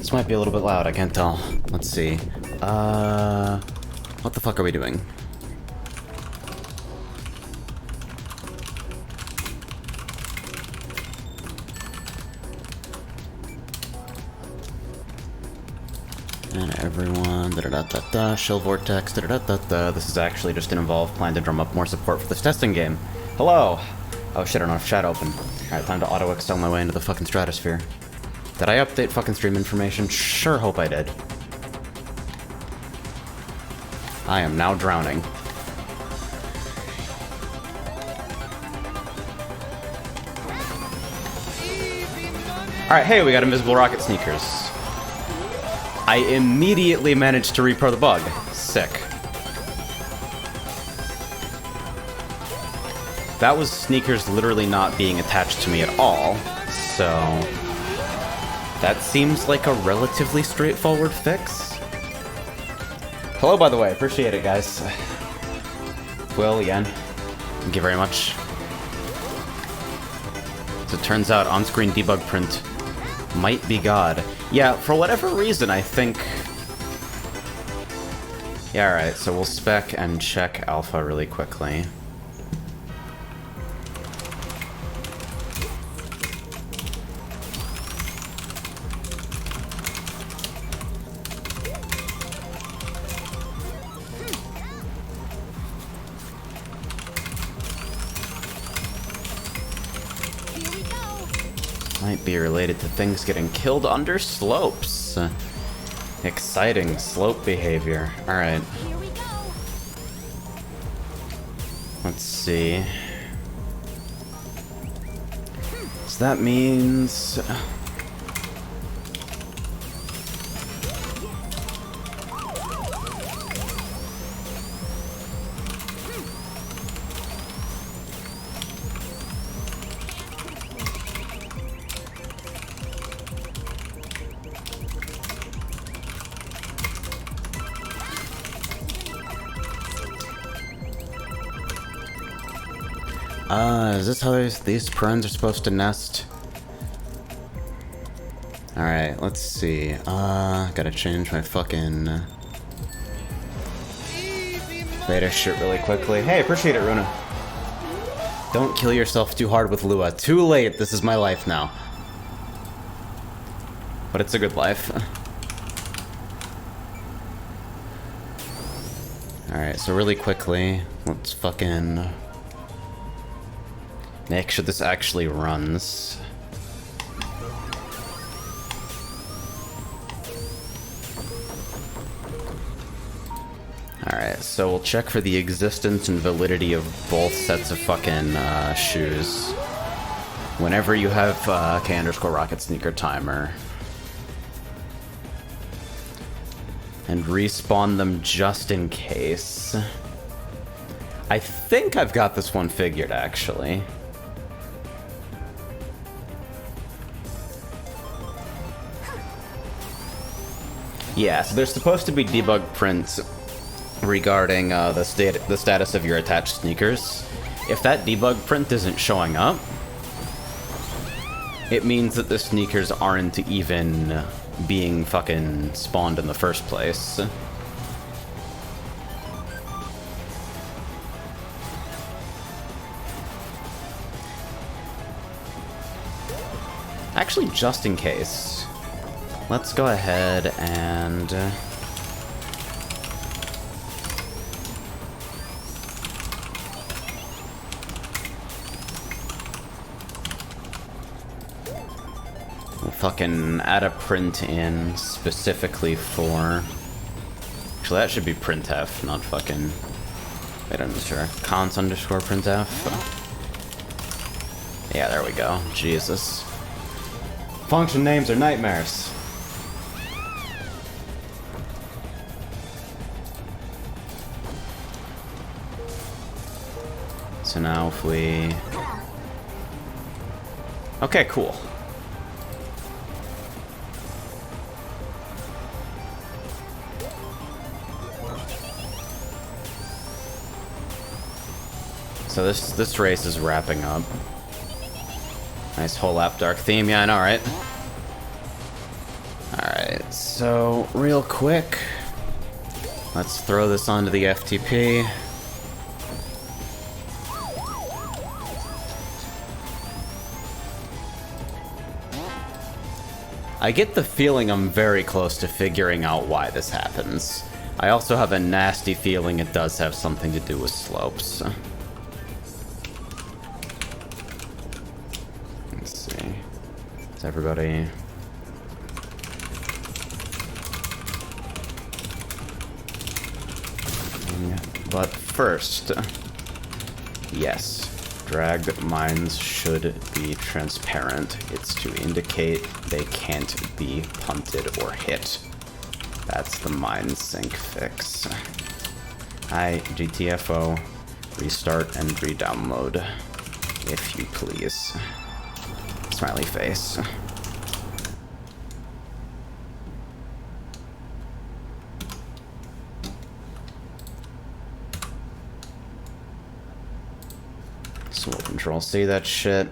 This might be a little bit loud, I can't tell. Let's see. What the fuck are we doing? And everyone, da-da-da-da-da, Shell Vortex, da-da-da-da-da. This is actually just an involved plan to drum up more support for this testing game. Hello! Oh shit, I don't have chat open. Alright, time to auto-excel my way into the fucking stratosphere. Did I update fucking stream information? Sure hope I did. I am now drowning. Alright, hey, we got invisible rocket sneakers. I immediately managed to repro the bug. Sick. That was sneakers literally not being attached to me at all, so that seems like a relatively straightforward fix. Hello, by the way. Appreciate it, guys. Will, again. Thank you very much. So it turns out on-screen debug print might be God. Yeah, for whatever reason, I think... Yeah, alright, so we'll spec and check alpha really quickly. Might be related to things getting killed under slopes. Exciting slope behavior. Alright. Let's see. So that means... is this how these parens are supposed to nest? Alright, let's see. Gotta change my fucking beta shit really quickly. Hey, appreciate it, Runa. Don't kill yourself too hard with Lua. Too late, this is my life now. But it's a good life. Alright, so really quickly, let's fucking... make sure this actually runs. Alright, so we'll check for the existence and validity of both sets of fucking shoes. Whenever you have K_rocket sneaker timer. And respawn them just in case. I think I've got this one figured, actually. Yeah, so there's supposed to be debug prints regarding the status of your attached sneakers. If that debug print isn't showing up, it means that the sneakers aren't even being fucking spawned in the first place. Actually, just in case, let's go ahead and... we'll fucking add a print in specifically for... Actually, that should be printf, not fucking... Wait, I'm not sure. Cons_printf. Yeah, there we go. Jesus. Function names are nightmares. So now if we... Okay, cool. So this race is wrapping up. Nice whole lap dark theme, yeah, I know, right? Alright. Alright, so real quick, let's throw this onto the FTP. I get the feeling I'm very close to figuring out why this happens. I also have a nasty feeling it does have something to do with slopes. Let's see. Is everybody... But first, yes, dragged mines should be transparent. It's to indicate they can't be punted or hit. That's the mine sync fix. Hi, GTFO, restart and re-download, if you please. Smiley face. So we'll control C that shit.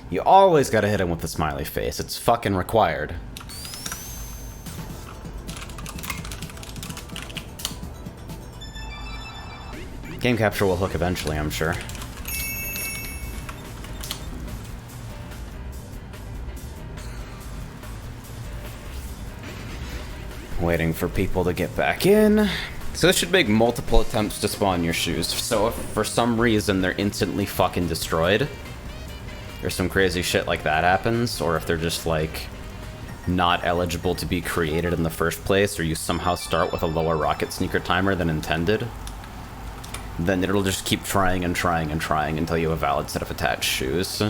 You always gotta hit him with the smiley face. It's fucking required. Game capture will hook eventually, I'm sure. Waiting for people to get back in. So this should make multiple attempts to spawn your shoes. So if for some reason they're instantly fucking destroyed, or some crazy shit like that happens, or if they're just like not eligible to be created in the first place, or you somehow start with a lower rocket sneaker timer than intended, then it'll just keep trying and trying and trying until you have a valid set of attached shoes.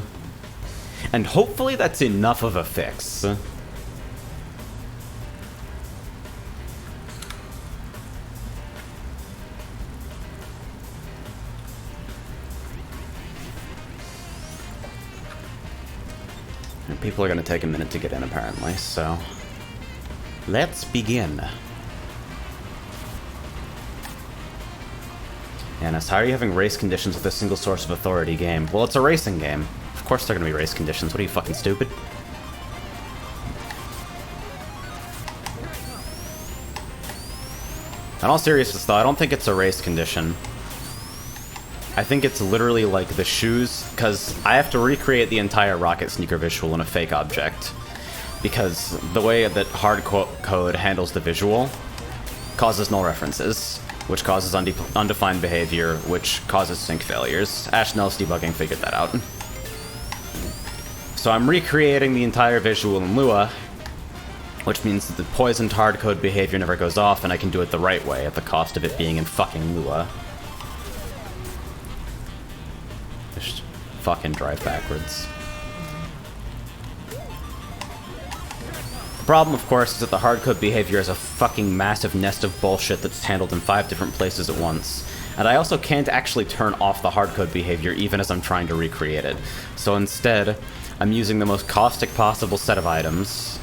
And hopefully that's enough of a fix. And people are going to take a minute to get in, apparently, so let's begin. Yanis, how are you having race conditions with a single source of authority game? Well, it's a racing game. Of course they're going to be race conditions. What are you, fucking stupid? In all seriousness, though, I don't think it's a race condition. I think it's literally like the shoes, because I have to recreate the entire rocket sneaker visual in a fake object. Because the way that hard code handles the visual causes null references, which causes undefined behavior, which causes sync failures. Ashnell's debugging figured that out. So I'm recreating the entire visual in Lua, which means that the poisoned hardcode behavior never goes off, and I can do it the right way at the cost of it being in fucking Lua. Just fucking drive backwards. The problem, of course, is that the hardcode behavior is a fucking massive nest of bullshit that's handled in 5 different places at once. And I also can't actually turn off the hardcode behavior even as I'm trying to recreate it. So instead, I'm using the most caustic possible set of items.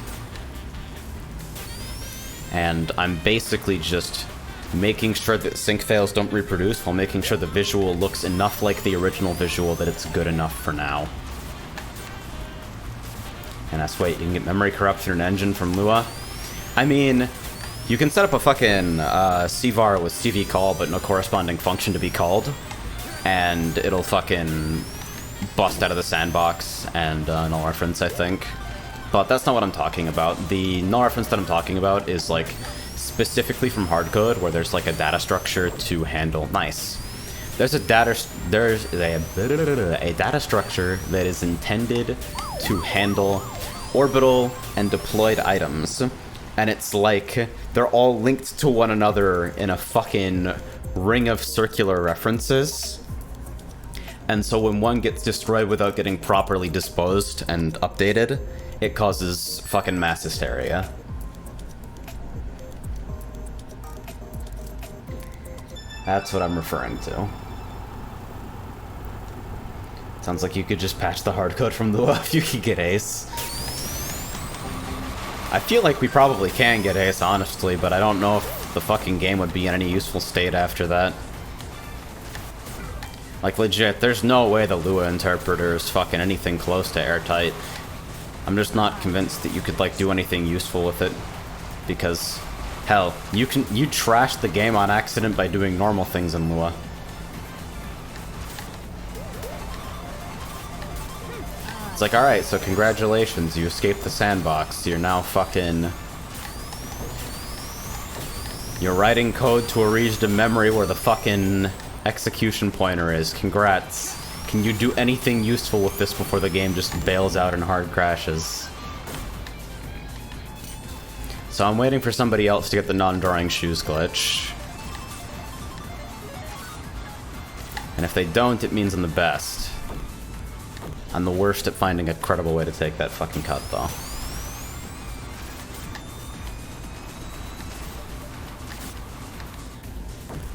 And I'm basically just making sure that sync fails don't reproduce while making sure the visual looks enough like the original visual that it's good enough for now. And that's wait, you can get memory corruption and engine from Lua. I mean, you can set up a fucking CVAR with CV call, but no corresponding function to be called, and it'll fucking bust out of the sandbox and null reference, I think. But that's not what I'm talking about. The null reference that I'm talking about is like specifically from hardcode, where there's like a data structure to handle. Nice. There's a data structure that is intended to handle orbital and deployed items, and it's like they're all linked to one another in a fucking ring of circular references. And so when one gets destroyed without getting properly disposed and updated, it causes fucking mass hysteria. That's what I'm referring to. Sounds like you could just patch the hardcode from Lua if you could get Ace. I feel like we probably can get Ace, honestly, but I don't know if the fucking game would be in any useful state after that. Like, legit, there's no way the Lua interpreter is fucking anything close to airtight. I'm just not convinced that you could, like, do anything useful with it. Because, hell, you trashed the game on accident by doing normal things in Lua. It's like, alright, so congratulations, you escaped the sandbox. You're now fucking... You're writing code to a region of memory where the fucking execution pointer is. Congrats. Can you do anything useful with this before the game just bails out and hard crashes? So I'm waiting for somebody else to get the non-drawing shoes glitch. And if they don't, it means I'm the best. I'm the worst at finding a credible way to take that fucking cut, though.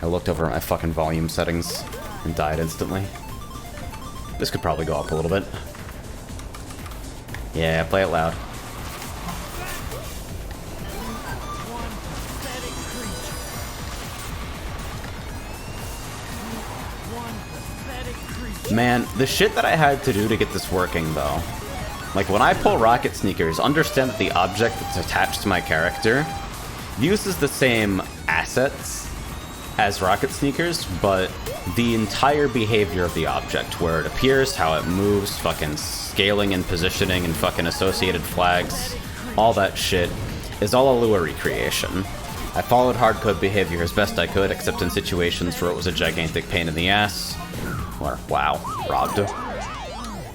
I looked over at my fucking volume settings and died instantly. This could probably go up a little bit. Yeah, play it loud. Man, the shit that I had to do to get this working, though. Like, when I pull Rocket Sneakers, understand that the object that's attached to my character uses the same assets as Rocket Sneakers, but the entire behavior of the object, where it appears, how it moves, fucking scaling and positioning and fucking associated flags, all that shit, is all a Lua recreation. I followed hardcode behavior as best I could, except in situations where it was a gigantic pain in the ass. Or, wow, robbed.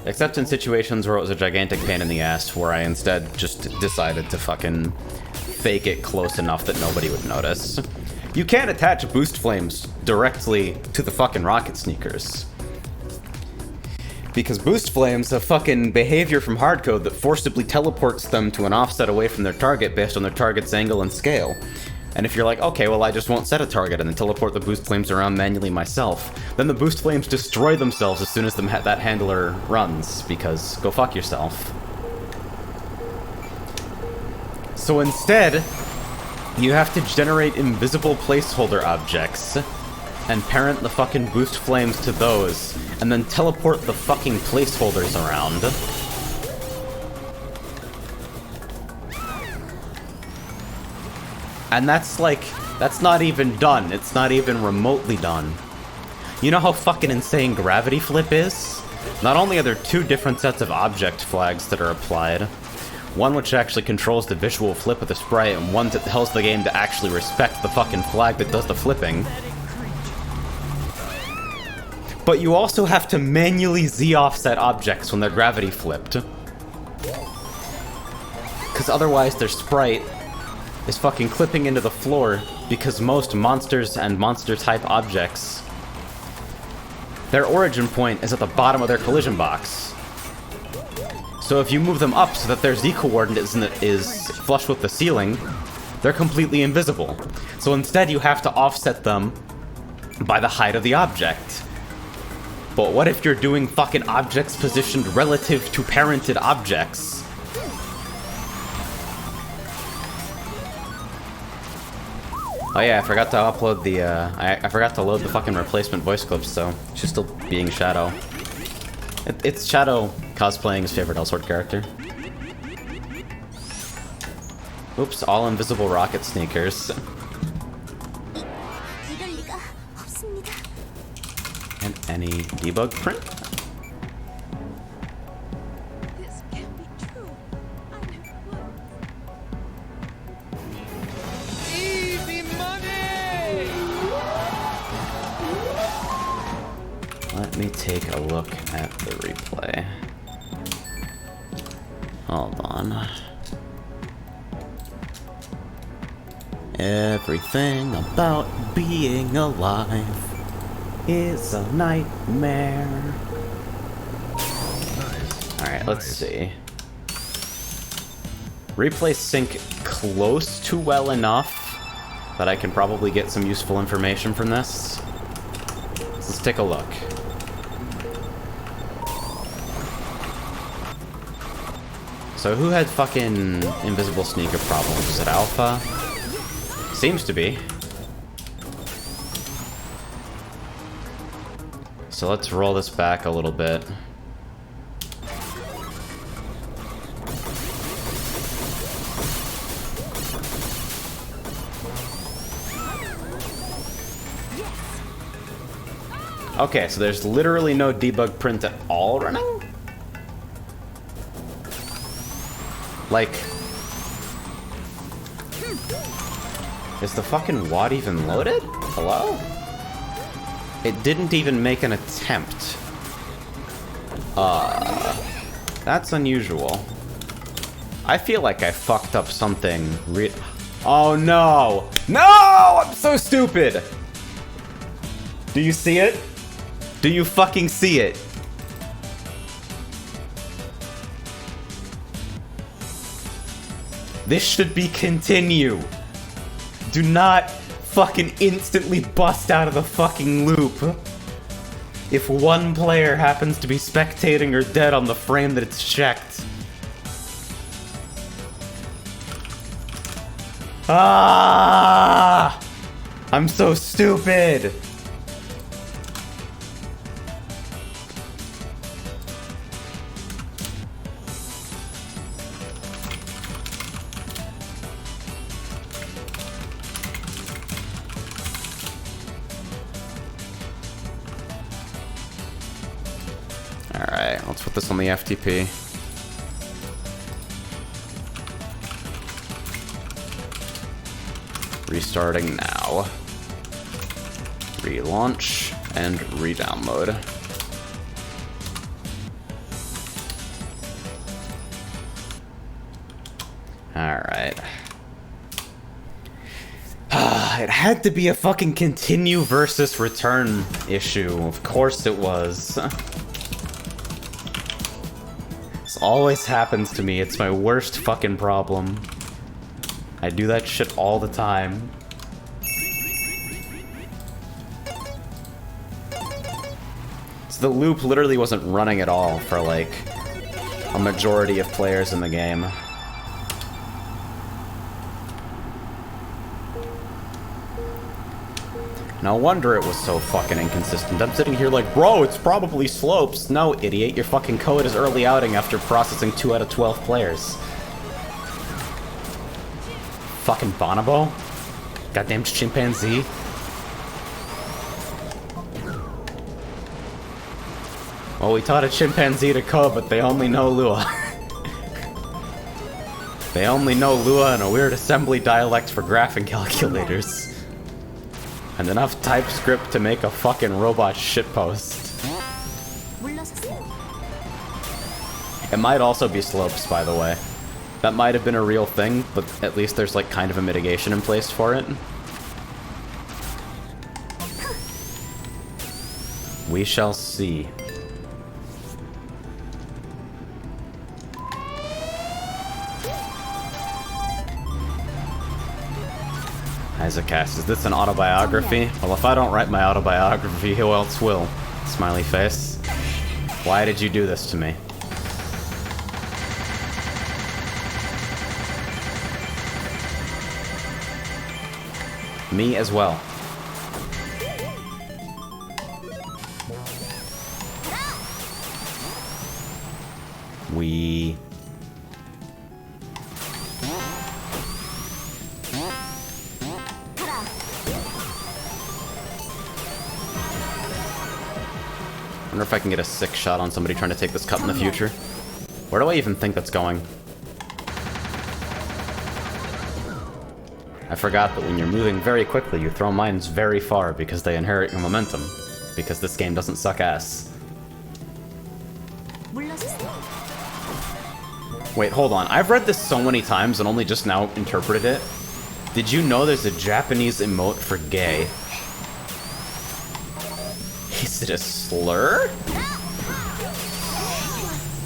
Except in situations where it was a gigantic pain in the ass, where I instead just decided to fucking fake it close enough that nobody would notice. You can't attach boost flames directly to the fucking Rocket Sneakers. Because boost flames have fucking behavior from hardcode that forcibly teleports them to an offset away from their target based on their target's angle and scale. And if you're like, okay, well I just won't set a target and then teleport the boost flames around manually myself, then the boost flames destroy themselves as soon as that handler runs, because go fuck yourself. So instead, you have to generate invisible placeholder objects and parent the fucking boost flames to those, and then teleport the fucking placeholders around. And that's like, that's not even done. It's not even remotely done. You know how fucking insane Gravity Flip is? Not only are there two different sets of object flags that are applied, one which actually controls the visual flip of the sprite, and one that tells the game to actually respect the fucking flag that does the flipping. But you also have to manually Z-offset objects when they're gravity flipped. Because otherwise their sprite is fucking clipping into the floor, because most monsters and monster-type objects, their origin point is at the bottom of their collision box. So if you move them up so that their Z-coordinate is flush with the ceiling, they're completely invisible. So instead you have to offset them by the height of the object. But what if you're doing fucking objects positioned relative to parented objects? Oh yeah, I forgot to upload the, I forgot to load the fucking replacement voice clips, so she's still being Shadow. It's Shadow cosplaying his favorite Elsword character. Oops, all invisible Rocket Sneakers. And any debug print? This can't be true. I never would. Easy money! Let me take a look at the replay. Hold on. Everything about being alive is a nightmare. Alright, let's see. Replay sync close to well enough that I can probably get some useful information from this. So let's take a look. So who had fucking invisible sneaker problems? Is it Alpha? Seems to be. So let's roll this back a little bit. Okay, so there's literally no debug print at all running? Like... Is the fucking WAD even loaded? Hello? It didn't even make an attempt. That's unusual. I feel like I fucked up something oh no! No! I'm so stupid! Do you see it? Do you fucking see it? This should be continue. Do not fucking instantly bust out of the fucking loop if one player happens to be spectating or dead on the frame that it's checked. Ah! I'm so stupid. Alright, let's put this on the FTP. Restarting now. Relaunch and redownload. Alright. It had to be a fucking continue versus return issue. Of course it was. This always happens to me. It's my worst fucking problem. I do that shit all the time. So the loop literally wasn't running at all for like a majority of players in the game. No wonder it was so fucking inconsistent. I'm sitting here like, bro, it's probably slopes. No, idiot, your fucking code is early outing after processing 2 out of 12 players. Fucking bonobo? Goddamn chimpanzee. Well, we taught a chimpanzee to code, but they only know Lua. They only know Lua and a weird assembly dialect for graphing calculators. And enough TypeScript to make a fucking robot shitpost. It might also be slopes, by the way. That might have been a real thing, but at least there's like kind of a mitigation in place for it. We shall see. Isaacast, is this an autobiography? Well, if I don't write my autobiography, who else will? Smiley face. Why did you do this to me? Me as well. We... I wonder if I can get a sick shot on somebody trying to take this cup in the future. Where do I even think that's going? I forgot that when you're moving very quickly, you throw mines very far because they inherit your momentum. Because this game doesn't suck ass. Wait, hold on. I've read this so many times and only just now interpreted it. Did you know there's a Japanese emote for gay? Is it a slur?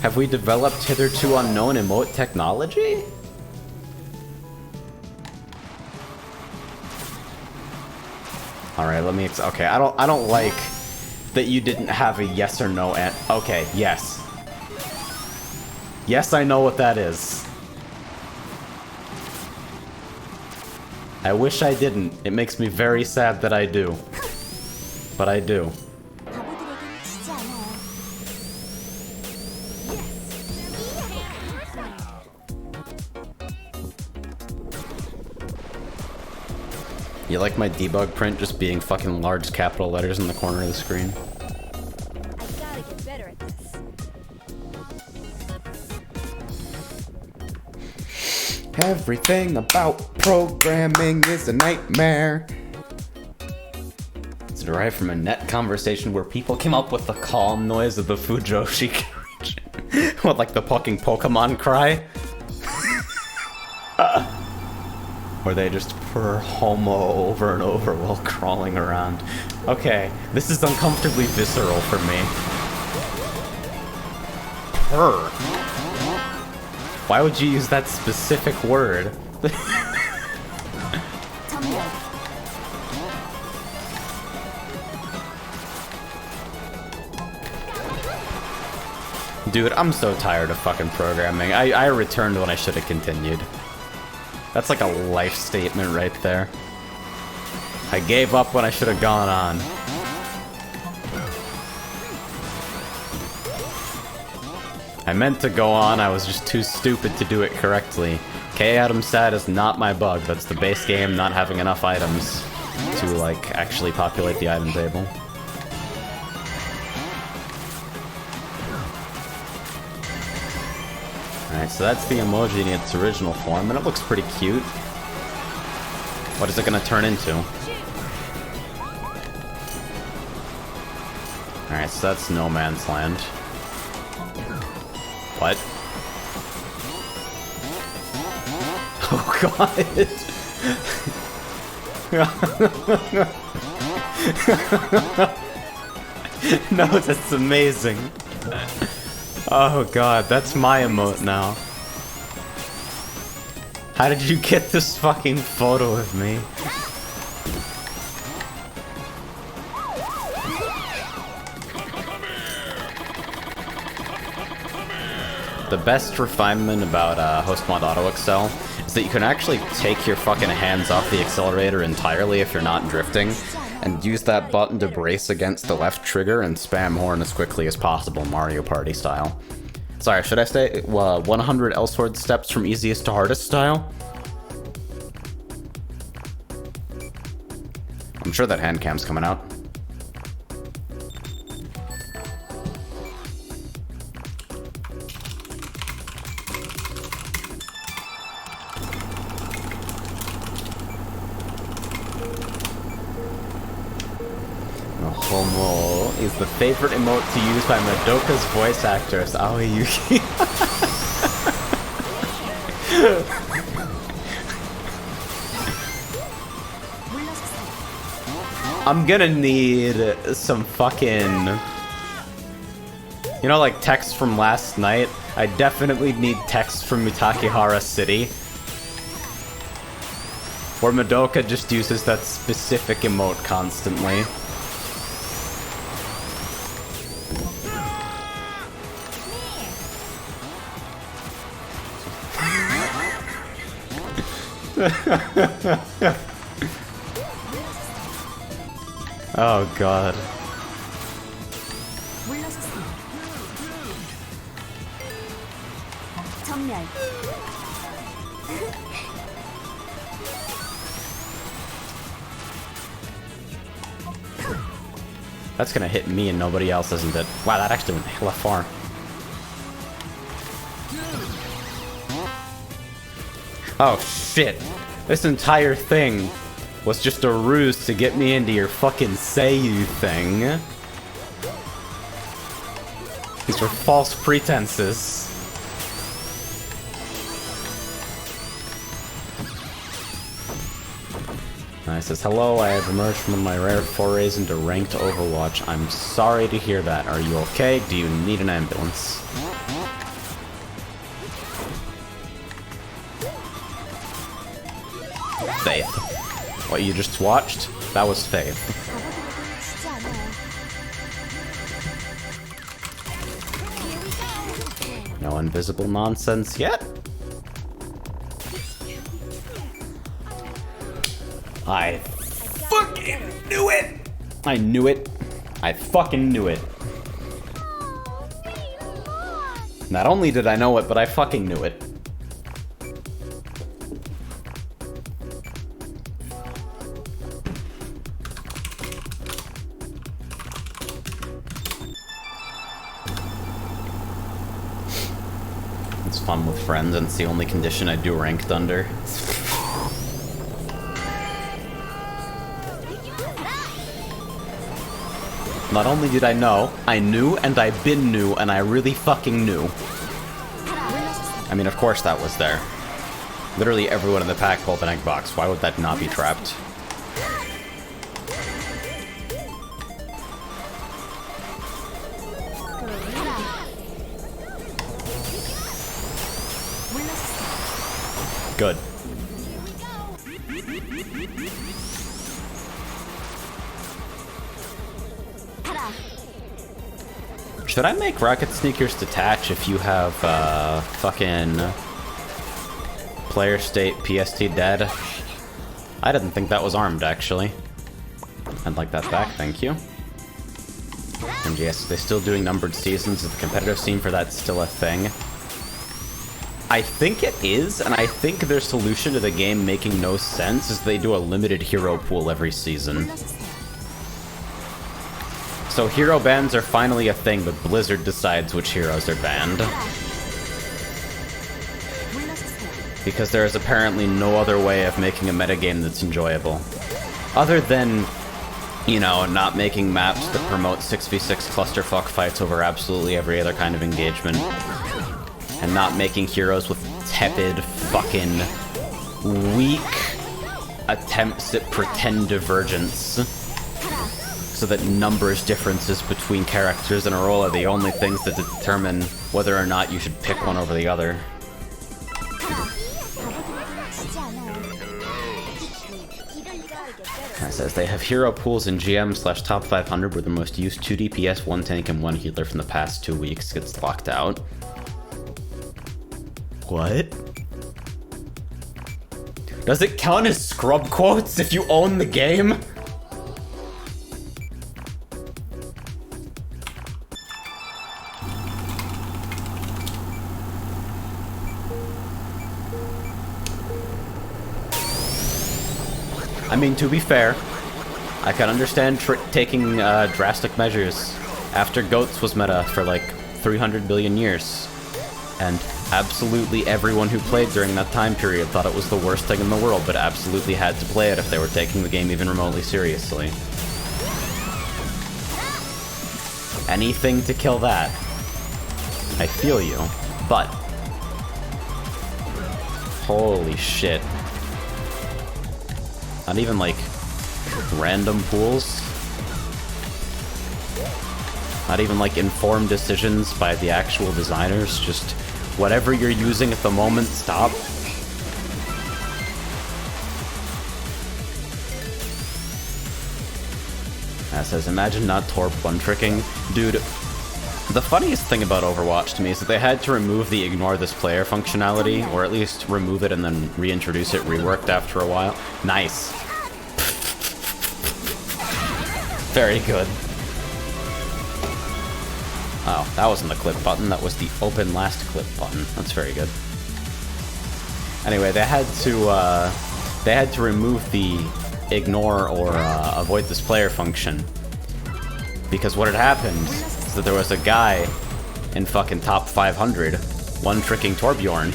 Have we developed hitherto unknown emote technology? Alright, let me okay, I don't like that you didn't have a yes or no okay, yes. Yes, I know what that is. I wish I didn't. It makes me very sad that I do. But I do. You like my debug print just being fucking large capital letters in the corner of the screen? I gotta get better at this. Everything about programming is a nightmare. It's derived from a net conversation where people came up with the calm noise of the Fujoshi region. What, like the fucking Pokemon cry? Where they just purr homo over and over while crawling around. Okay, this is uncomfortably visceral for me. Purr. Why would you use that specific word? Dude, I'm so tired of fucking programming. I returned when I should have continued. That's like a life statement right there. I gave up when I should have gone on. I meant to go on, I was just too stupid to do it correctly. K. Adams sad is not my bug, that's the base game not having enough items to, like, actually populate the item table. Alright, so that's the emoji in its original form, and it looks pretty cute. What is it gonna turn into? Alright, so that's No Man's Land. What? Oh god! No, that's amazing. Oh god, that's my emote now. How did you get this fucking photo of me? The best refinement about host mod auto excel is that you can actually take your fucking hands off the accelerator entirely if you're not drifting, and use that button to brace against the left trigger and spam horn as quickly as possible, Mario Party style. Sorry, should I say 100 L-sword steps from easiest to hardest style? I'm sure that hand cam's coming out. Homo is the favorite emote to use by Madoka's voice actress, Aoi Yuki. I'm gonna need some fucking... You know, like text from last night? I definitely need text from Mutakihara City. Where Madoka just uses that specific emote constantly. Oh god. That's gonna hit me and nobody else, isn't it? Wow, that actually went hella far. Oh shit. This entire thing was just a ruse to get me into your fucking Seiyu thing. These were false pretenses. And I says, hello, I have emerged from my rare forays into ranked Overwatch. I'm sorry to hear that. Are you okay? Do you need an ambulance? Faith. What you just watched? That was Faith. No invisible nonsense yet? I fucking knew it! I knew it. I fucking knew it. Not only did I know it, but I fucking knew it. spawn with friends, and it's the only condition I do ranked under. Not only did I know, I knew, and I been knew, and I really fucking knew. I mean, of course that was there. Literally everyone in the pack pulled an egg box. Why would that not be trapped? Good. Should I make rocket sneakers detach if you have fucking player state PST dead? I didn't think that was armed, actually. I'd like that back, thank you. And yes, they're still doing numbered seasons. Is the competitive scene for that still a thing? I think it is, and I think their solution to the game making no sense is they do a limited hero pool every season. So hero bans are finally a thing, but Blizzard decides which heroes are banned. Because there is apparently no other way of making a metagame that's enjoyable. Other than, you know, not making maps that promote 6v6 clusterfuck fights over absolutely every other kind of engagement. And not making heroes with tepid, fucking, weak attempts at pretend divergence. So that numbers differences between characters in a role are the only things that determine whether or not you should pick one over the other. It says they have hero pools in GM/top 500 where the most used 2 DPS, 1 tank, and 1 healer from the past 2 weeks gets locked out. What? Does it count as scrub quotes if you own the game? I mean, to be fair, I can understand taking drastic measures after GOATS was meta for like 300 billion years. And absolutely everyone who played during that time period thought it was the worst thing in the world, but absolutely had to play it if they were taking the game even remotely seriously. Anything to kill that. I feel you, but... holy shit. Not even, like, random pools. Not even, like, informed decisions by the actual designers. Just whatever you're using at the moment, stop. That says, imagine not Torp one-tricking. Dude, the funniest thing about Overwatch to me is that they had to remove the ignore this player functionality, or at least remove it and then reintroduce it reworked after a while. Nice. Very good. Oh, that wasn't the clip button, that was the open last clip button. That's very good. Anyway, they had to remove the ignore or avoid this player function. Because what had happened is that there was a guy in fucking top 500 one-tricking Torbjorn,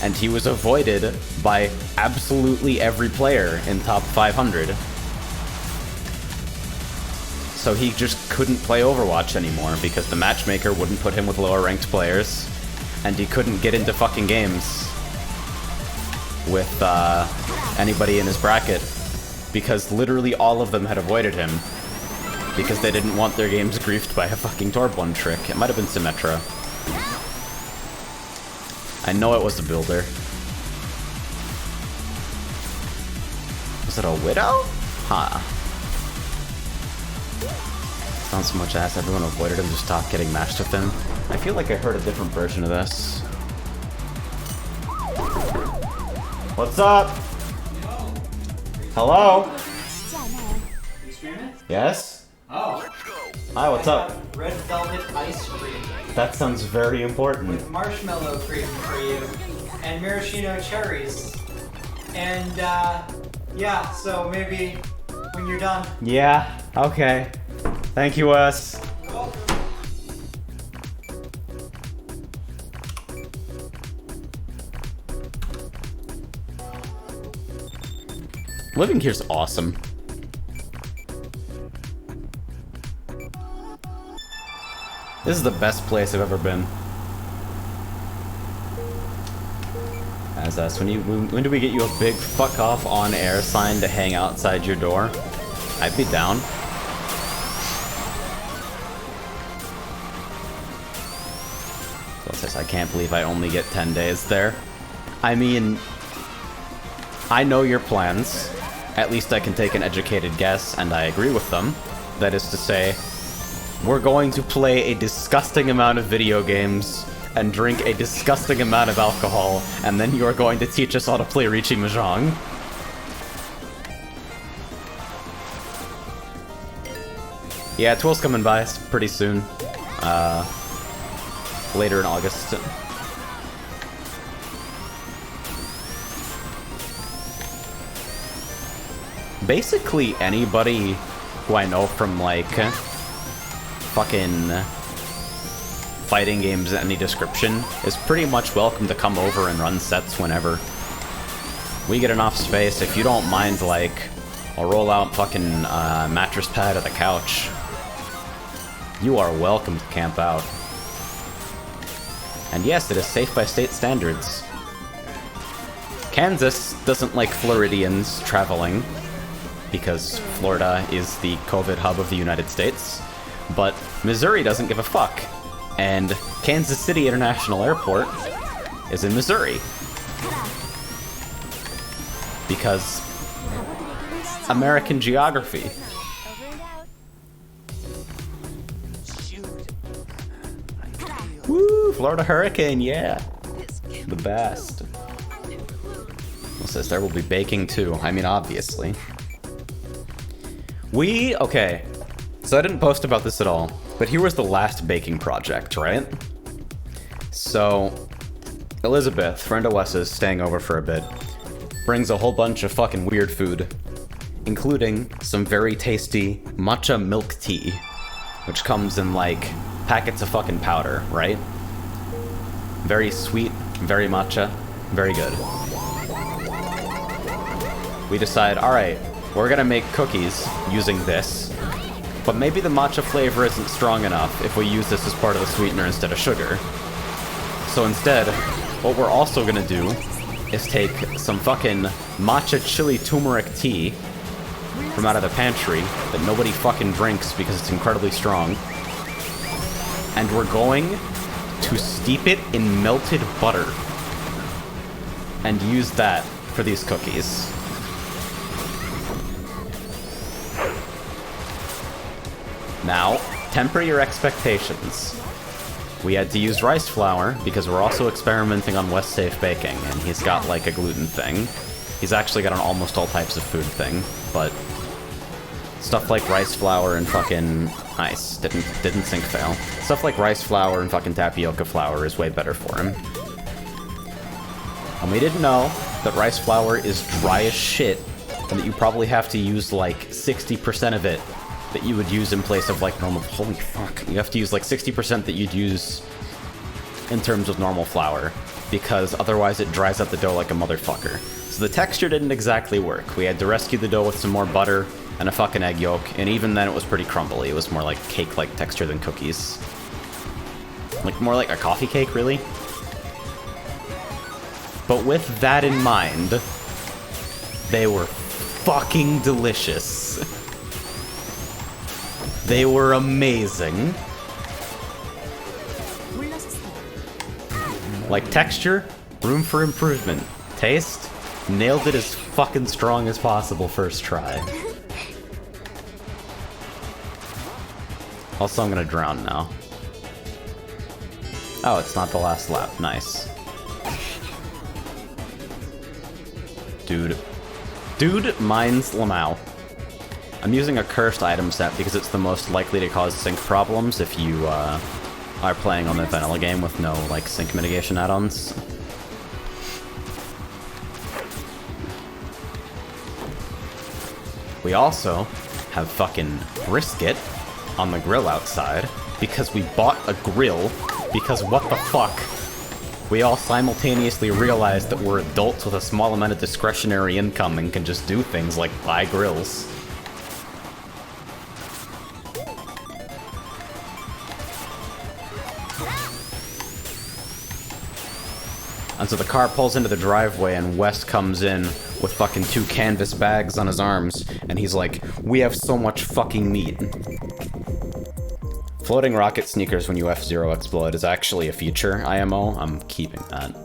and he was avoided by absolutely every player in top 500. So he just couldn't play Overwatch anymore because the matchmaker wouldn't put him with lower ranked players, and he couldn't get into fucking games with anybody in his bracket because literally all of them had avoided him because they didn't want their games griefed by a fucking Torb one trick. It might have been Symmetra. I know it was a builder. Was it a Widow? Huh. Not so much as everyone avoided him, just stopped getting matched with him. I feel like I heard a different version of this. What's up? Hello? You streaming? Yes? Oh. Hi, what's up? Red velvet ice cream That sounds very important. with marshmallow cream for you and maraschino cherries. And yeah, so maybe when you're done. Yeah, okay. Thank you, Wes. Living here's awesome. This is the best place I've ever been. As us, when do we get you a big fuck off on air sign to hang outside your door? I'd be down. So it says, I can't believe I only get 10 days there. I mean, I know your plans. At least I can take an educated guess, and I agree with them. That is to say, we're going to play a disgusting amount of video games and drink a disgusting amount of alcohol, and then you are going to teach us how to play Riichi Mahjong. Yeah, Twill's coming by pretty soon. Later in August. Basically anybody who I know from, like, fucking fighting games of any description is pretty much welcome to come over and run sets whenever. We get enough space. If you don't mind, like, I'll roll out fucking mattress pad at the couch. You are welcome to camp out. And yes, it is safe by state standards. Kansas doesn't like Floridians traveling, because Florida is the COVID hub of the United States, but Missouri doesn't give a fuck. And Kansas City International Airport is in Missouri. Because American geography. Woo! Florida Hurricane, yeah! The best. It says there will be baking too. I mean, obviously. Okay. So I didn't post about this at all, but here was the last baking project, right? So, Elizabeth, friend of Wes's, staying over for a bit, brings a whole bunch of fucking weird food, including some very tasty matcha milk tea, which comes in, like, packets of fucking powder, right? Very sweet, very matcha, very good. We decide, alright, we're gonna make cookies using this, but maybe the matcha flavor isn't strong enough if we use this as part of the sweetener instead of sugar. So instead, what we're also gonna do is take some fucking matcha chili turmeric tea from out of the pantry that nobody fucking drinks because it's incredibly strong, and we're going to steep it in melted butter and use that for these cookies. Now, temper your expectations. We had to use rice flour because we're also experimenting on West Safe Baking, and he's got, like, a gluten thing. He's actually got an almost all types of food thing, but stuff like rice flour and fucking... Nice, didn't SYNCFAIL. Stuff like rice flour and fucking tapioca flour is way better for him. And we didn't know that rice flour is dry as shit, and that you probably have to use, like, 60% of it that you would use in place of, like, normal... Holy fuck. You have to use, like, 60% that you'd use in terms of normal flour, because otherwise it dries out the dough like a motherfucker. So the texture didn't exactly work. We had to rescue the dough with some more butter and a fucking egg yolk, and even then it was pretty crumbly. It was more like cake-like texture than cookies. Like, more like a coffee cake, really. But with that in mind, they were fucking delicious. They were amazing. Like, texture, room for improvement. Taste, nailed it as fucking strong as possible first try. Also, I'm gonna drown now. Oh, it's not the last lap. Nice. Dude, mine's Lamau. I'm using a cursed item set because it's the most likely to cause sync problems if you are playing on the vanilla game with no, like, sync mitigation add-ons. We also have fucking brisket on the grill outside because we bought a grill because what the fuck? we all simultaneously realize that we're adults with a small amount of discretionary income and can just do things like buy grills. And so the car pulls into the driveway and Wes comes in with fucking 2 canvas bags on his arms, and he's like, "We have so much fucking meat." Floating rocket sneakers when you F-Zero explode is actually a feature, IMO. I'm keeping that.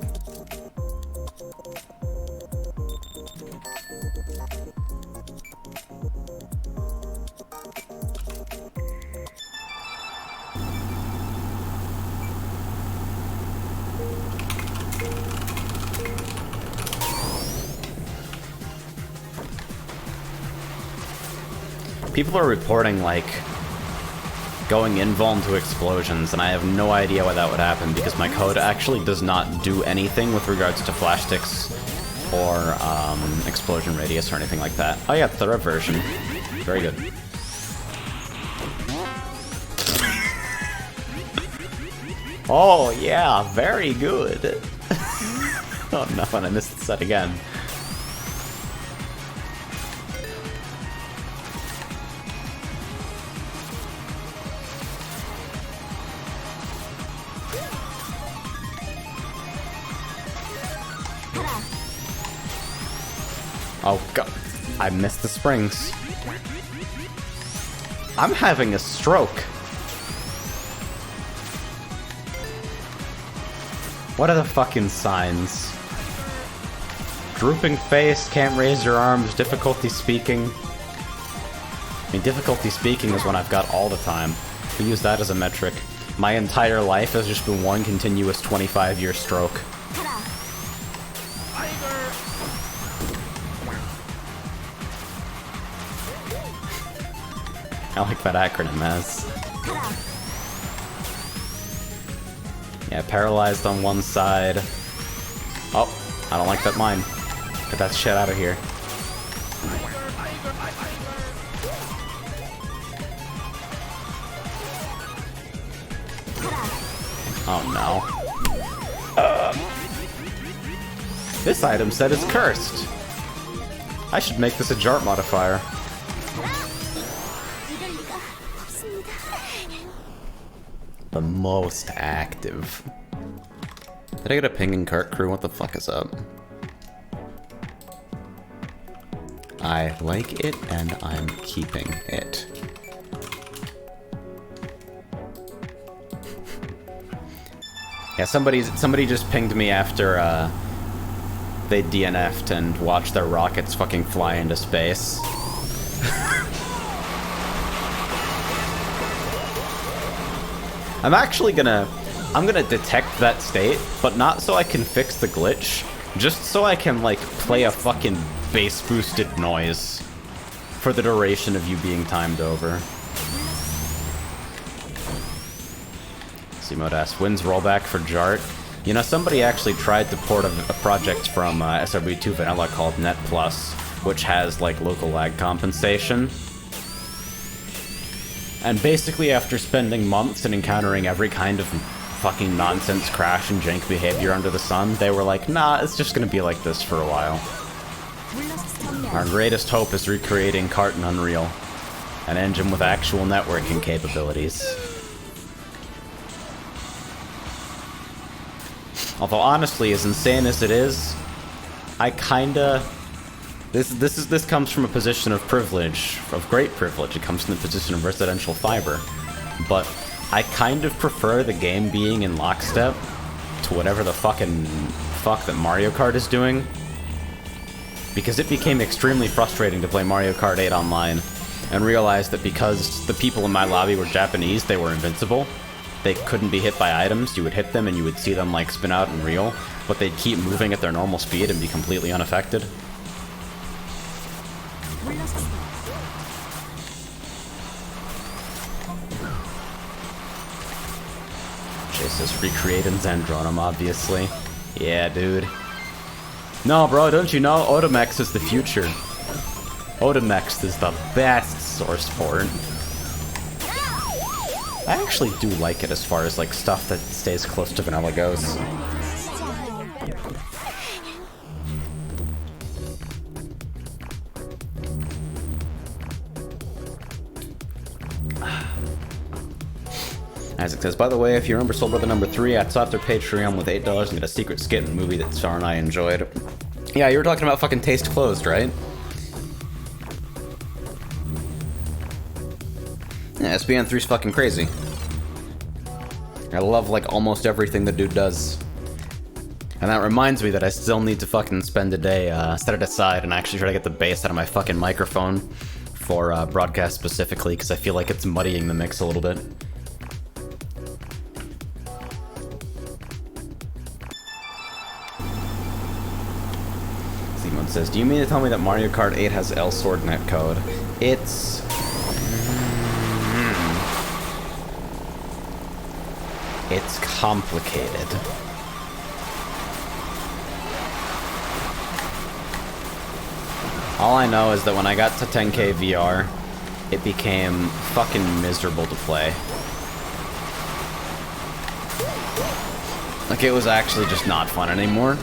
People are reporting, like, going invuln to explosions, and I have no idea why that would happen, because my code actually does not do anything with regards to flash sticks or explosion radius or anything like that. Oh yeah, the reversion. Very good. Oh yeah, very good. Oh no, and I missed the set again. Oh god, I missed the springs. I'm having a stroke. What are the fucking signs? Drooping face, can't raise your arms, difficulty speaking. I mean, difficulty speaking is when I've got all the time. We use that as a metric. My entire life has just been one continuous 25-year stroke. I like that acronym, as. Yeah, paralyzed on one side. Oh, I don't like that mine. Get that shit out of here. Oh no. This item set is cursed. I should make this a Jart modifier. The most active. Did I get a ping and cart crew? What the fuck is up? I like it and I'm keeping it. Yeah, somebody just pinged me after they DNF'd and watched their rockets fucking fly into space. I'm gonna detect that state, but not so I can fix the glitch, just so I can, like, play a fucking bass-boosted noise for the duration of you being timed over. C-Mode asks, wins rollback for Jart? You know, somebody actually tried to port a project from SRB2 Vanilla called Net Plus, which has, like, local lag compensation. And basically, after spending months and encountering every kind of fucking nonsense crash and jank behavior under the sun, they were like, nah, it's just gonna be like this for a while. Our greatest hope is recreating Kart in Unreal, an engine with actual networking capabilities. Although honestly, as insane as it is, I kinda... This comes from a position of privilege, of great privilege. It comes from the position of residential fiber. But I kind of prefer the game being in lockstep to whatever the fuck that Mario Kart is doing. Because it became extremely frustrating to play Mario Kart 8 online and realize that because the people in my lobby were Japanese, they were invincible. They couldn't be hit by items. You would hit them and you would see them like spin out and reel, but they'd keep moving at their normal speed and be completely unaffected. Says recreate in Zandronum, obviously. Yeah, dude. No, bro, don't you know? Otomex is the future. Otomex is the best source port. I actually do like it as far as, like, stuff that stays close to vanilla goes. Isaac says, by the way, if you remember Soul Brother number 3, I sought their Patreon with $8 and get a secret skit in a movie that Star and I enjoyed. Yeah, you were talking about fucking Taste Closed, right? Yeah, SBN3's fucking crazy. I love, like, almost everything the dude does. And that reminds me that I still need to fucking spend a day, set it aside and actually try to get the bass out of my fucking microphone for broadcast specifically, because I feel like it's muddying the mix a little bit. Simon says, do you mean to tell me that Mario Kart 8 has L-Sword netcode? It's... It's complicated. All I know is that when I got to 10K VR, it became fucking miserable to play. Like, it was actually just not fun anymore.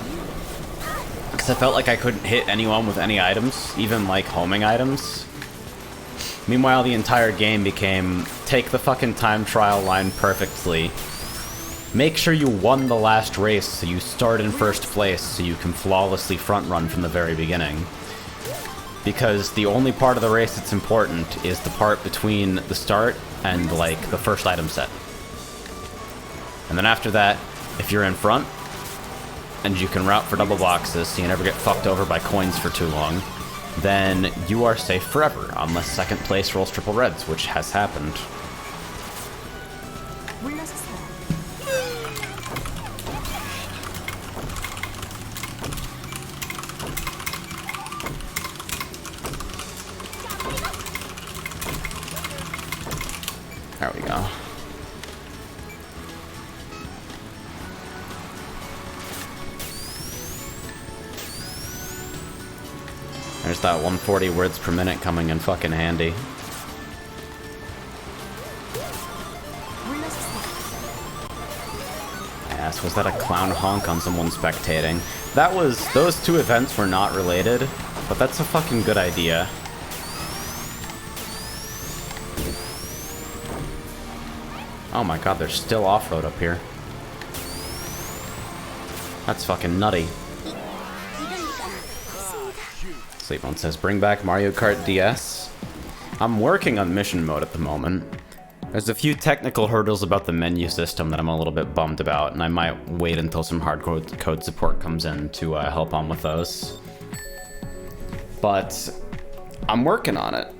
Because I felt like I couldn't hit anyone with any items, even, like, homing items. Meanwhile, the entire game became, take the fucking time trial line perfectly. Make sure you won the last race so you start in first place so you can flawlessly front run from the very beginning. Because the only part of the race that's important is the part between the start and, like, the first item set. And then after that, if you're in front, and you can route for double boxes so you never get fucked over by coins for too long, then you are safe forever, unless second place rolls triple reds, which has happened. There we go. There's that 140 words per minute coming in fucking handy. Yes, was that a clown honk on someone spectating? That was... Those two events were not related, but that's a fucking good idea. Oh my god, there's still off-road up here. That's fucking nutty. Sleepone says, bring back Mario Kart DS. I'm working on mission mode at the moment. There's a few technical hurdles about the menu system that I'm a little bit bummed about, and I might wait until some hardcore code support comes in to help on with those. But I'm working on it.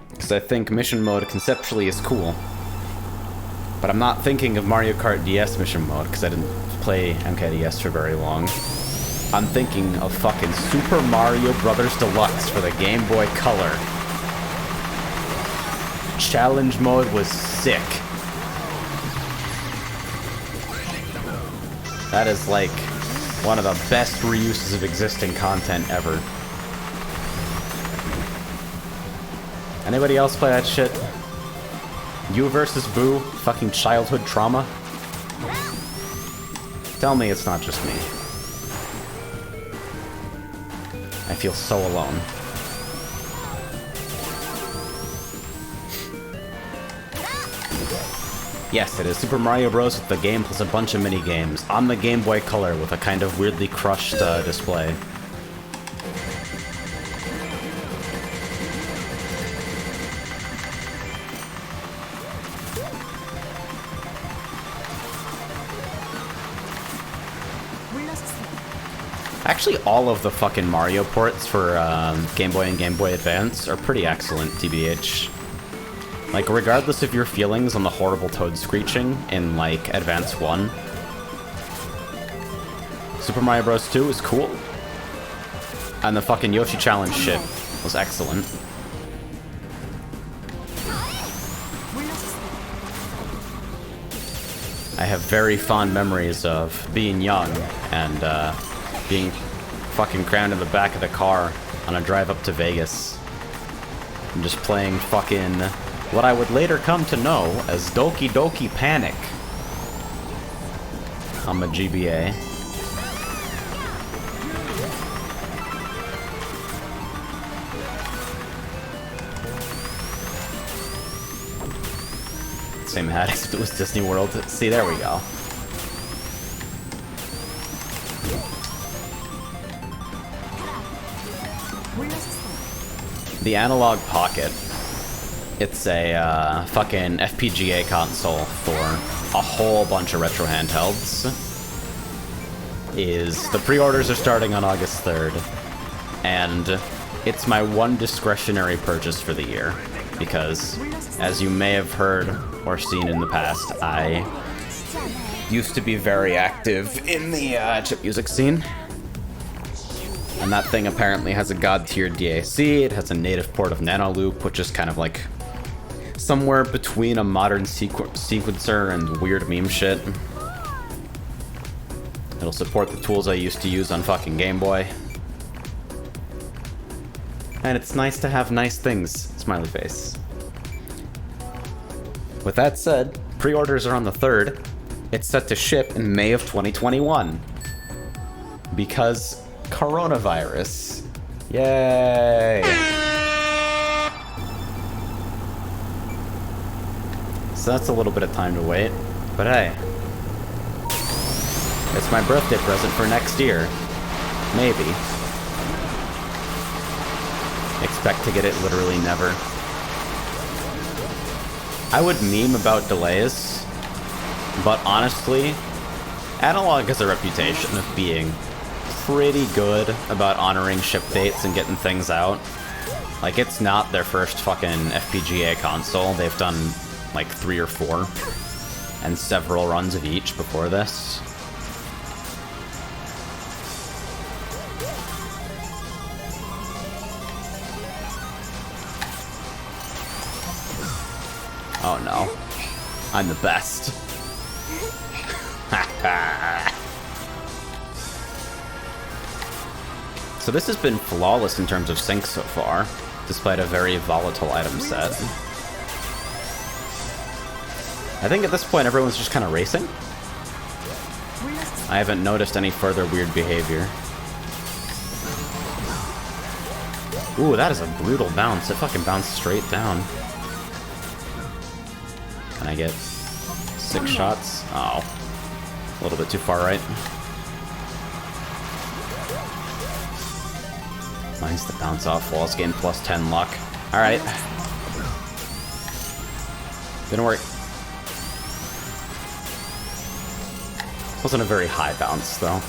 Because I think mission mode conceptually is cool. But I'm not thinking of Mario Kart DS mission mode, because I didn't play MKDS for very long. I'm thinking of fucking Super Mario Bros. Deluxe for the Game Boy Color. Challenge mode was sick. That is like one of the best reuses of existing content ever. Anybody else play that shit? You versus Boo? Fucking childhood trauma? Tell me it's not just me. I feel so alone. Yes, it is Super Mario Bros. With the game plus a bunch of mini-games on the Game Boy Color with a kind of weirdly crushed display. Actually, all of the fucking Mario ports for Game Boy and Game Boy Advance are pretty excellent, TBH. Like, regardless of your feelings on the horrible Toad screeching in, like, Advance 1, Super Mario Bros. 2 is cool. And the fucking Yoshi Challenge shit was excellent. I have very fond memories of being young and being fucking crammed in the back of the car on a drive up to Vegas. And just playing fucking what I would later come to know as Doki Doki Panic on the GBA. same hat, except it was Disney World. See, there we go. The Analog Pocket. It's a fucking FPGA console for a whole bunch of retro handhelds. The pre-orders are starting on August 3rd, and it's my one discretionary purchase for the year, because, as you may have heard or seen in the past, I used to be very active in the chip music scene. And that thing apparently has a god-tier DAC, it has a native port of Nanoloop, which is kind of like somewhere between a modern sequencer and weird meme shit. It'll support the tools I used to use on fucking Game Boy. And it's nice to have nice things. Smiley face. With that said, pre-orders are on the 3rd. It's set to ship in May of 2021. Because coronavirus. Yay! So that's a little bit of time to wait. But hey. It's my birthday present for next year. Maybe. Expect to get it literally never. I would meme about delays, but honestly, Analog has a reputation of being pretty good about honoring ship dates and getting things out. Like, it's not their first fucking FPGA console. They've done like 3 or 4, and several runs of each before this. Oh no. I'm the best. So this has been flawless in terms of sync so far, despite a very volatile item set. I think at this point everyone's just kind of racing. I haven't noticed any further weird behavior. Ooh, that is a brutal bounce. It fucking bounced straight down. Can I get 6 shots? Oh. A little bit too far right. Mine's the bounce off walls, gain plus 10 luck. Alright. Didn't work. Wasn't a very high bounce, though.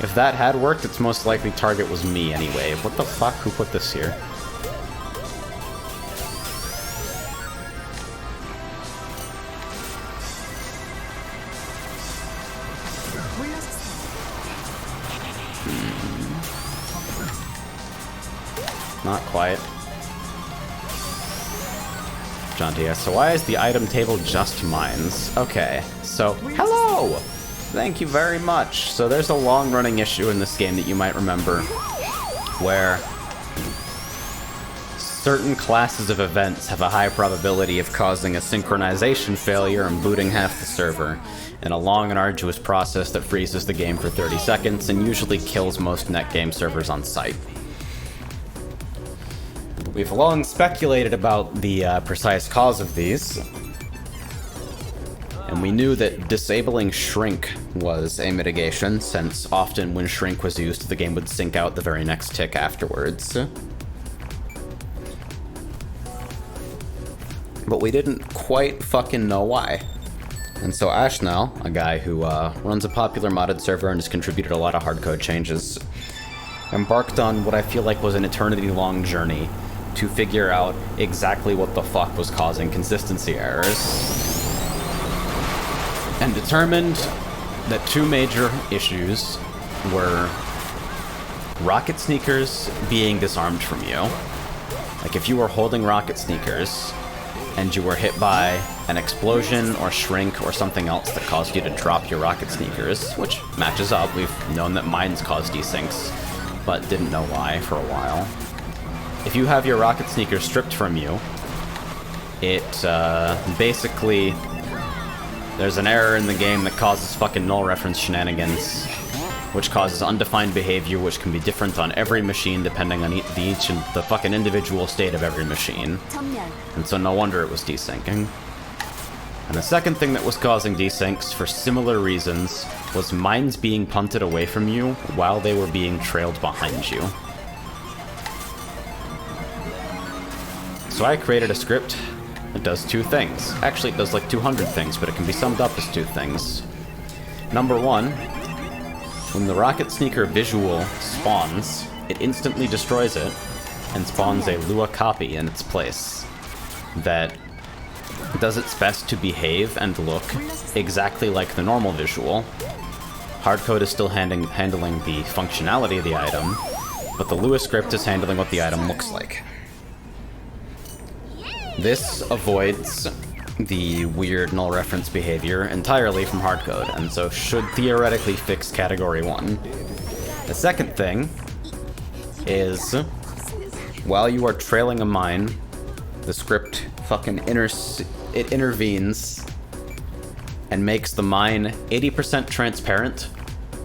If that had worked, its most likely target was me anyway. What the fuck? Who put this here? Not quite. John Diaz. So why is the item table just mines? Okay, so hello! Thank you very much. So there's a long-running issue in this game that you might remember, where certain classes of events have a high probability of causing a synchronization failure and booting half the server, in a long and arduous process that freezes the game for 30 seconds and usually kills most netgame servers on site. We've long speculated about the precise cause of these, and we knew that disabling shrink was a mitigation, since often when shrink was used, the game would sync out the very next tick afterwards. But we didn't quite fucking know why. And so Ashnell, a guy who runs a popular modded server and has contributed a lot of hardcode changes, embarked on what I feel like was an eternity-long journey to figure out exactly what the fuck was causing consistency errors, and determined that 2 major issues were rocket sneakers being disarmed from you. Like, if you were holding rocket sneakers and you were hit by an explosion or shrink or something else that caused you to drop your rocket sneakers, which matches up. We've known that mines cause desyncs, but didn't know why for a while. If you have your rocket sneakers stripped from you, it basically, there's an error in the game that causes fucking null reference shenanigans, which causes undefined behavior which can be different on every machine depending on each and the fucking individual state of every machine. And so no wonder it was desyncing. And the second thing that was causing desyncs for similar reasons was mines being punted away from you while they were being trailed behind you. So I created a script that does two things. Actually, it does like 200 things, but it can be summed up as two things. Number one, when the rocket sneaker visual spawns, it instantly destroys it and spawns a Lua copy in its place that does its best to behave and look exactly like the normal visual. Hardcode is still handling the functionality of the item, but the Lua script is handling what the item looks like. This avoids the weird null reference behavior entirely from hardcode, and so should theoretically fix category 1. The second thing is, while you are trailing a mine, the script fucking intervenes and makes the mine 80% transparent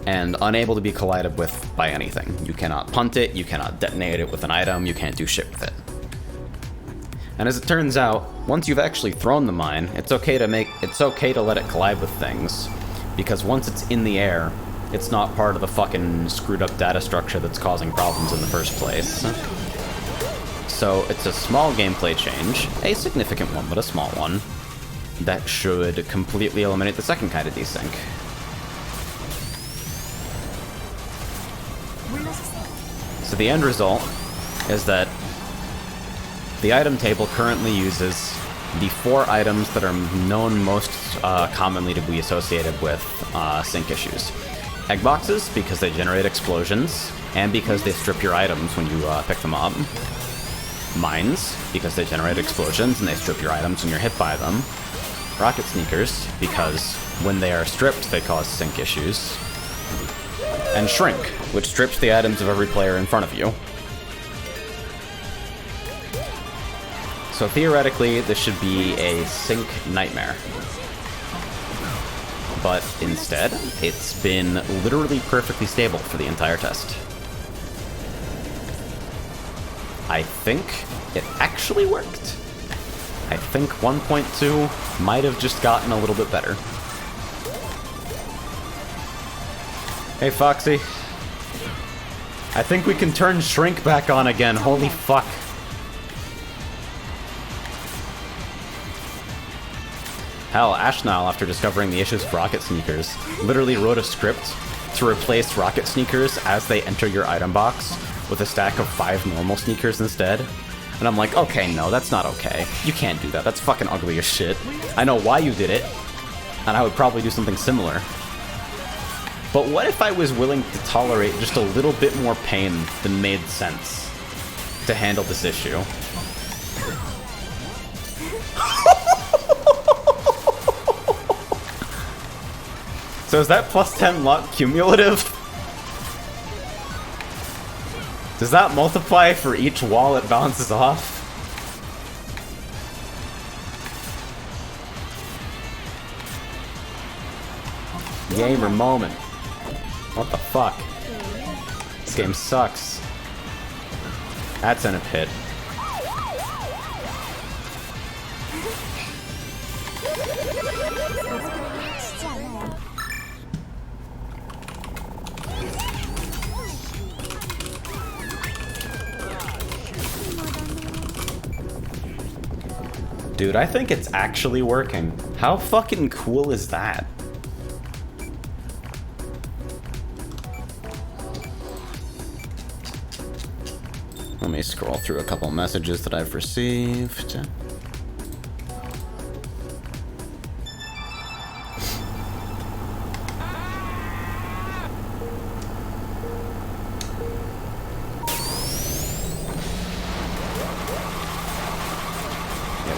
and unable to be collided with by anything. You cannot punt it, you cannot detonate it with an item, you can't do shit with it. And as it turns out, once you've actually thrown the mine, it's okay to let it collide with things, because once it's in the air, it's not part of the fucking screwed up data structure that's causing problems in the first place. So it's a small gameplay change, a significant one, but a small one, that should completely eliminate the second kind of desync. So the end result is that the item table currently uses the 4 items that are known most commonly to be associated with sync issues. Egg boxes, because they generate explosions, and because they strip your items when you pick them up. Mines, because they generate explosions and they strip your items when you're hit by them. Rocket sneakers, because when they are stripped, they cause sync issues. And shrink, which strips the items of every player in front of you. So theoretically, this should be a sync nightmare. But instead, it's been literally perfectly stable for the entire test. I think it actually worked. I think 1.2 might have just gotten a little bit better. Hey, Foxy. I think we can turn Shrink back on again. Holy fuck. Hell, Ashnile, after discovering the issues with rocket sneakers, literally wrote a script to replace rocket sneakers as they enter your item box with a stack of 5 normal sneakers instead. And I'm like, okay, no, that's not okay. You can't do that. That's fucking ugly as shit. I know why you did it, and I would probably do something similar. But what if I was willing to tolerate just a little bit more pain than made sense to handle this issue? So is that plus 10 luck cumulative? Does that multiply for each wall it bounces off? Gamer moment. What the fuck? This game sucks. That's in a pit. Dude, I think it's actually working. How fucking cool is that? Let me scroll through a couple messages that I've received.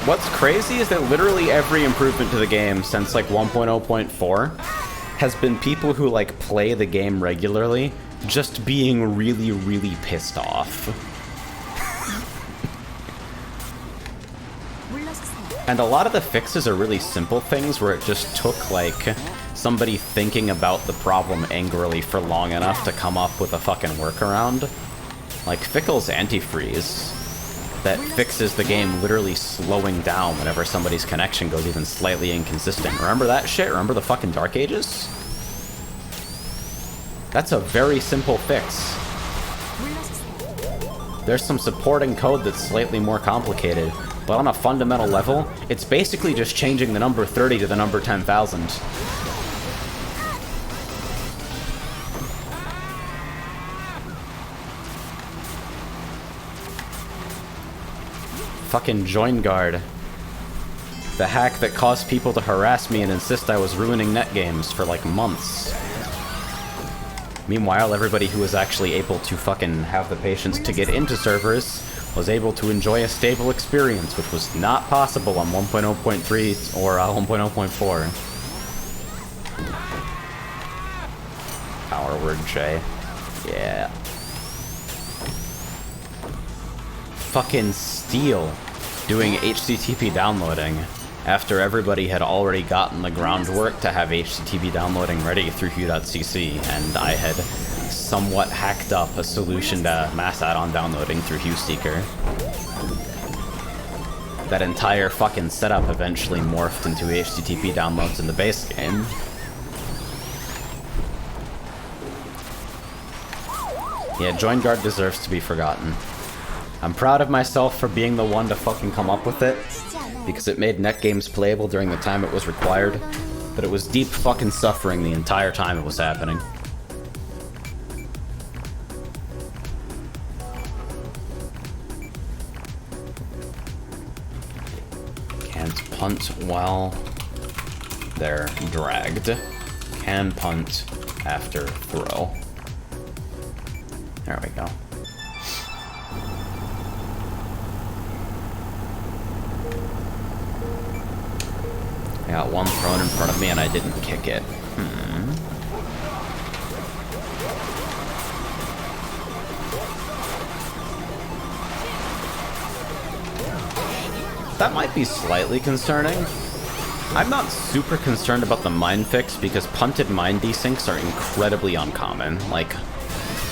What's crazy is that literally every improvement to the game since like 1.0.4 has been people who like play the game regularly just being really, really pissed off. And a lot of the fixes are really simple things where it just took, like, somebody thinking about the problem angrily for long enough to come up with a fucking workaround. Like, Fickle's antifreeze that fixes the game literally slowing down whenever somebody's connection goes even slightly inconsistent. Remember that shit? Remember the fucking Dark Ages? That's a very simple fix. There's some supporting code that's slightly more complicated, but on a fundamental level, it's basically just changing the number 30 to the number 10,000. Fucking Join Guard. The hack that caused people to harass me and insist I was ruining net games for like months. Meanwhile, everybody who was actually able to fucking have the patience to get into servers was able to enjoy a stable experience, which was not possible on 1.0.3 or 1.0.4. Power word J. Yeah. Fucking Steel doing HTTP downloading after everybody had already gotten the groundwork to have HTTP downloading ready through Hue.cc, and I had somewhat hacked up a solution to mass add-on downloading through HueSeeker. That entire fucking setup eventually morphed into HTTP downloads in the base game. Yeah, Join Guard deserves to be forgotten. I'm proud of myself for being the one to fucking come up with it, because it made net games playable during the time it was required, but it was deep fucking suffering the entire time it was happening. Can't punt while they're dragged. Can punt after throw. There we go. I got one thrown in front of me and I didn't kick it. That might be slightly concerning. I'm not super concerned about the mine fix because punted mine desyncs are incredibly uncommon. Like,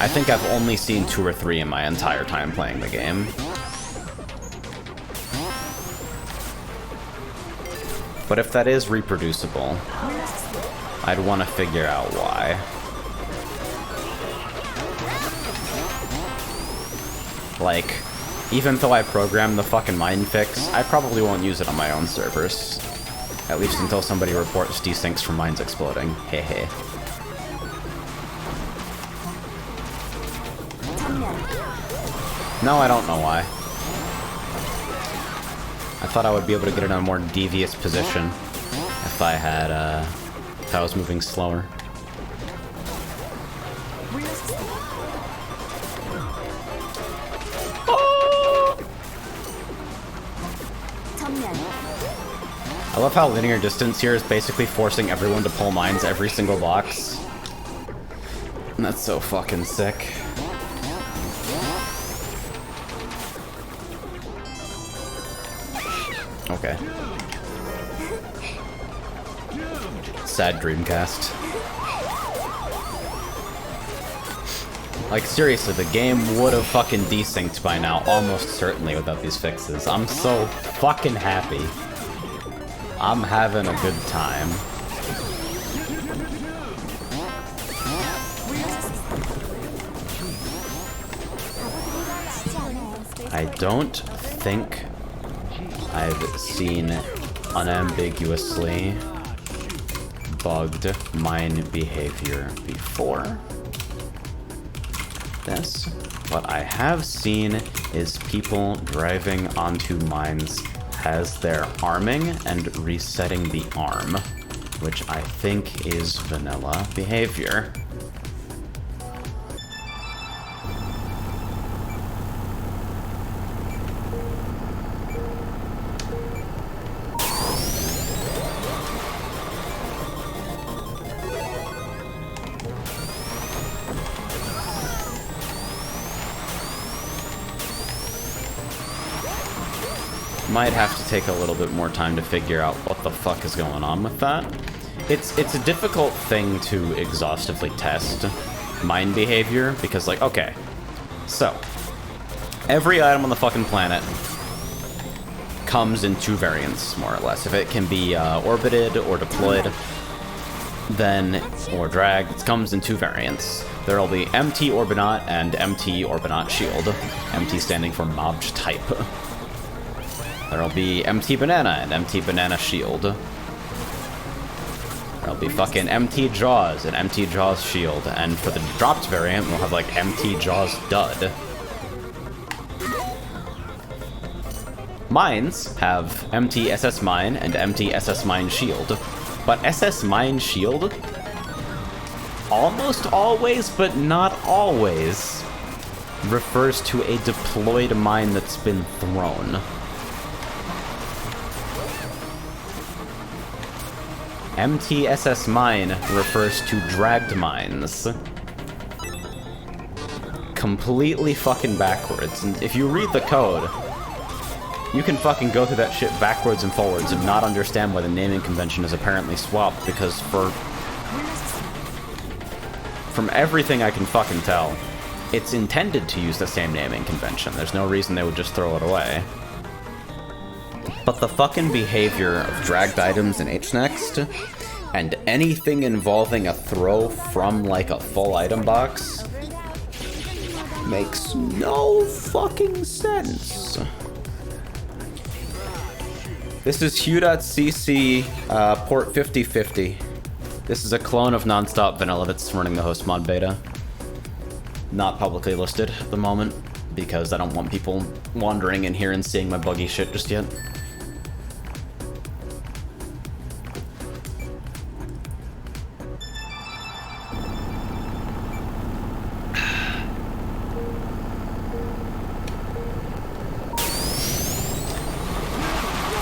I think I've only seen 2 or 3 in my entire time playing the game. But if that is reproducible, I'd want to figure out why. Like, even though I programmed the fucking mine fix, I probably won't use it on my own servers. At least until somebody reports desyncs from mines exploding. Hehe. No, I don't know why. I thought I would be able to get it in a more devious position if I had, if I was moving slower. I love how linear distance here is basically forcing everyone to pull mines every single box. And that's so fucking sick. Okay. Sad Dreamcast. Like, seriously, the game would have fucking desynced by now, almost certainly, without these fixes. I'm so fucking happy. I'm having a good time. I don't think I've seen unambiguously bugged mine behavior before this. What I have seen is people driving onto mines as they're arming and resetting the arm, which I think is vanilla behavior. Might have to take a little bit more time to figure out what the fuck is going on with that. It's a difficult thing to exhaustively test mind behavior, because, like, okay, so every item on the fucking planet comes in two variants, more or less. If it can be orbited or deployed, then, or dragged, it comes in two variants. There'll be MT Orbinaut and MT Orbinaut Shield. MT standing for mobbed type. There'll be MT Banana and MT Banana Shield. There'll be fucking MT Jaws and MT Jaws Shield. And for the dropped variant, we'll have like MT Jaws Dud. Mines have MT SS Mine and MT SS Mine Shield. But SS Mine Shield, almost always, but not always, refers to a deployed mine that's been thrown. MTSS Mine refers to dragged mines. Completely fucking backwards. And if you read the code, you can fucking go through that shit backwards and forwards and not understand why the naming convention is apparently swapped, because from everything I can fucking tell, it's intended to use the same naming convention. There's no reason they would just throw it away. But the fucking behavior of dragged items in HNext, and anything involving a throw from, like, a full item box, makes no fucking sense. This is Hue.cc port 5050. This is a clone of Nonstop Vanilla that's running the host mod beta. Not publicly listed at the moment, because I don't want people wandering in here and seeing my buggy shit just yet.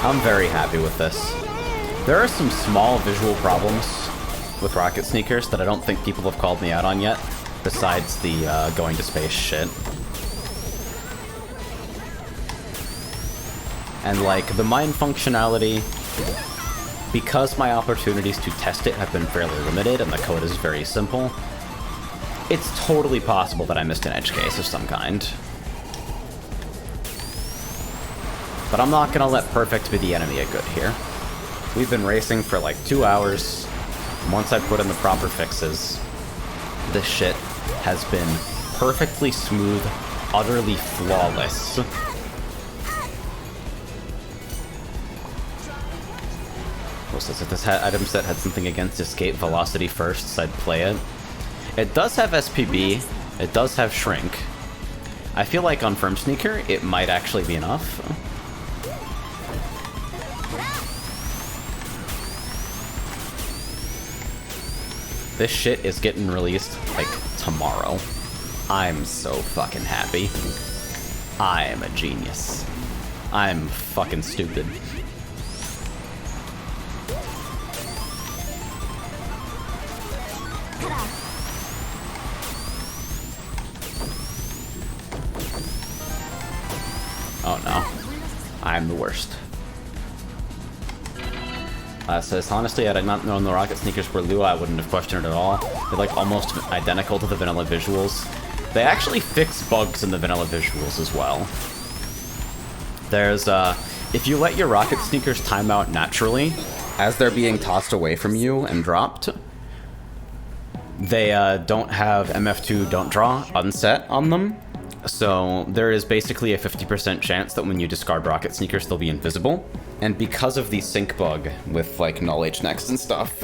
I'm very happy with this. There are some small visual problems with rocket sneakers that I don't think people have called me out on yet, besides the going to space shit. And, like, the mine functionality, because my opportunities to test it have been fairly limited and the code is very simple, it's totally possible that I missed an edge case of some kind. But I'm not gonna let perfect be the enemy of good here. We've been racing for like 2 hours. Once I put in the proper fixes, this shit has been perfectly smooth, utterly flawless. What's this? If this item set had something against escape velocity first, I'd play it. It does have SPB, it does have shrink. I feel like on Firm Sneaker, it might actually be enough. This shit is getting released, like, tomorrow. I'm so fucking happy. I am a genius. I'm fucking stupid. Oh no. I'm the worst. Says, honestly, had I not known the rocket sneakers were Lua, I wouldn't have questioned it at all. They're like almost identical to the vanilla visuals. They actually fix bugs in the vanilla visuals as well. There's, if you let your rocket sneakers time out naturally, as they're being tossed away from you and dropped, they don't have MF2 don't draw unset on them. So there is basically a 50% chance that when you discard rocket sneakers, they'll be invisible. And because of the sync bug with like null HNext and stuff,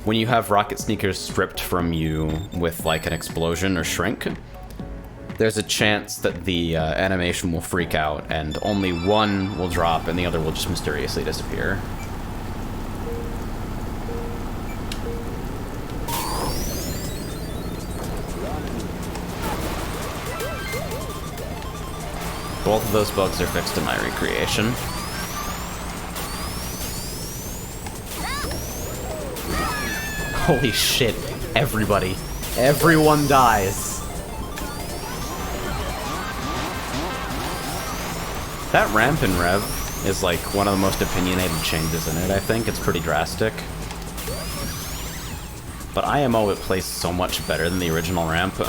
when you have rocket sneakers stripped from you with like an explosion or shrink, there's a chance that the animation will freak out and only one will drop and the other will just mysteriously disappear. Both of those bugs are fixed in my recreation. Holy shit, everybody. Everyone dies. That ramp in Rev is like one of the most opinionated changes in it, I think. It's pretty drastic. But IMO, it plays so much better than the original ramp.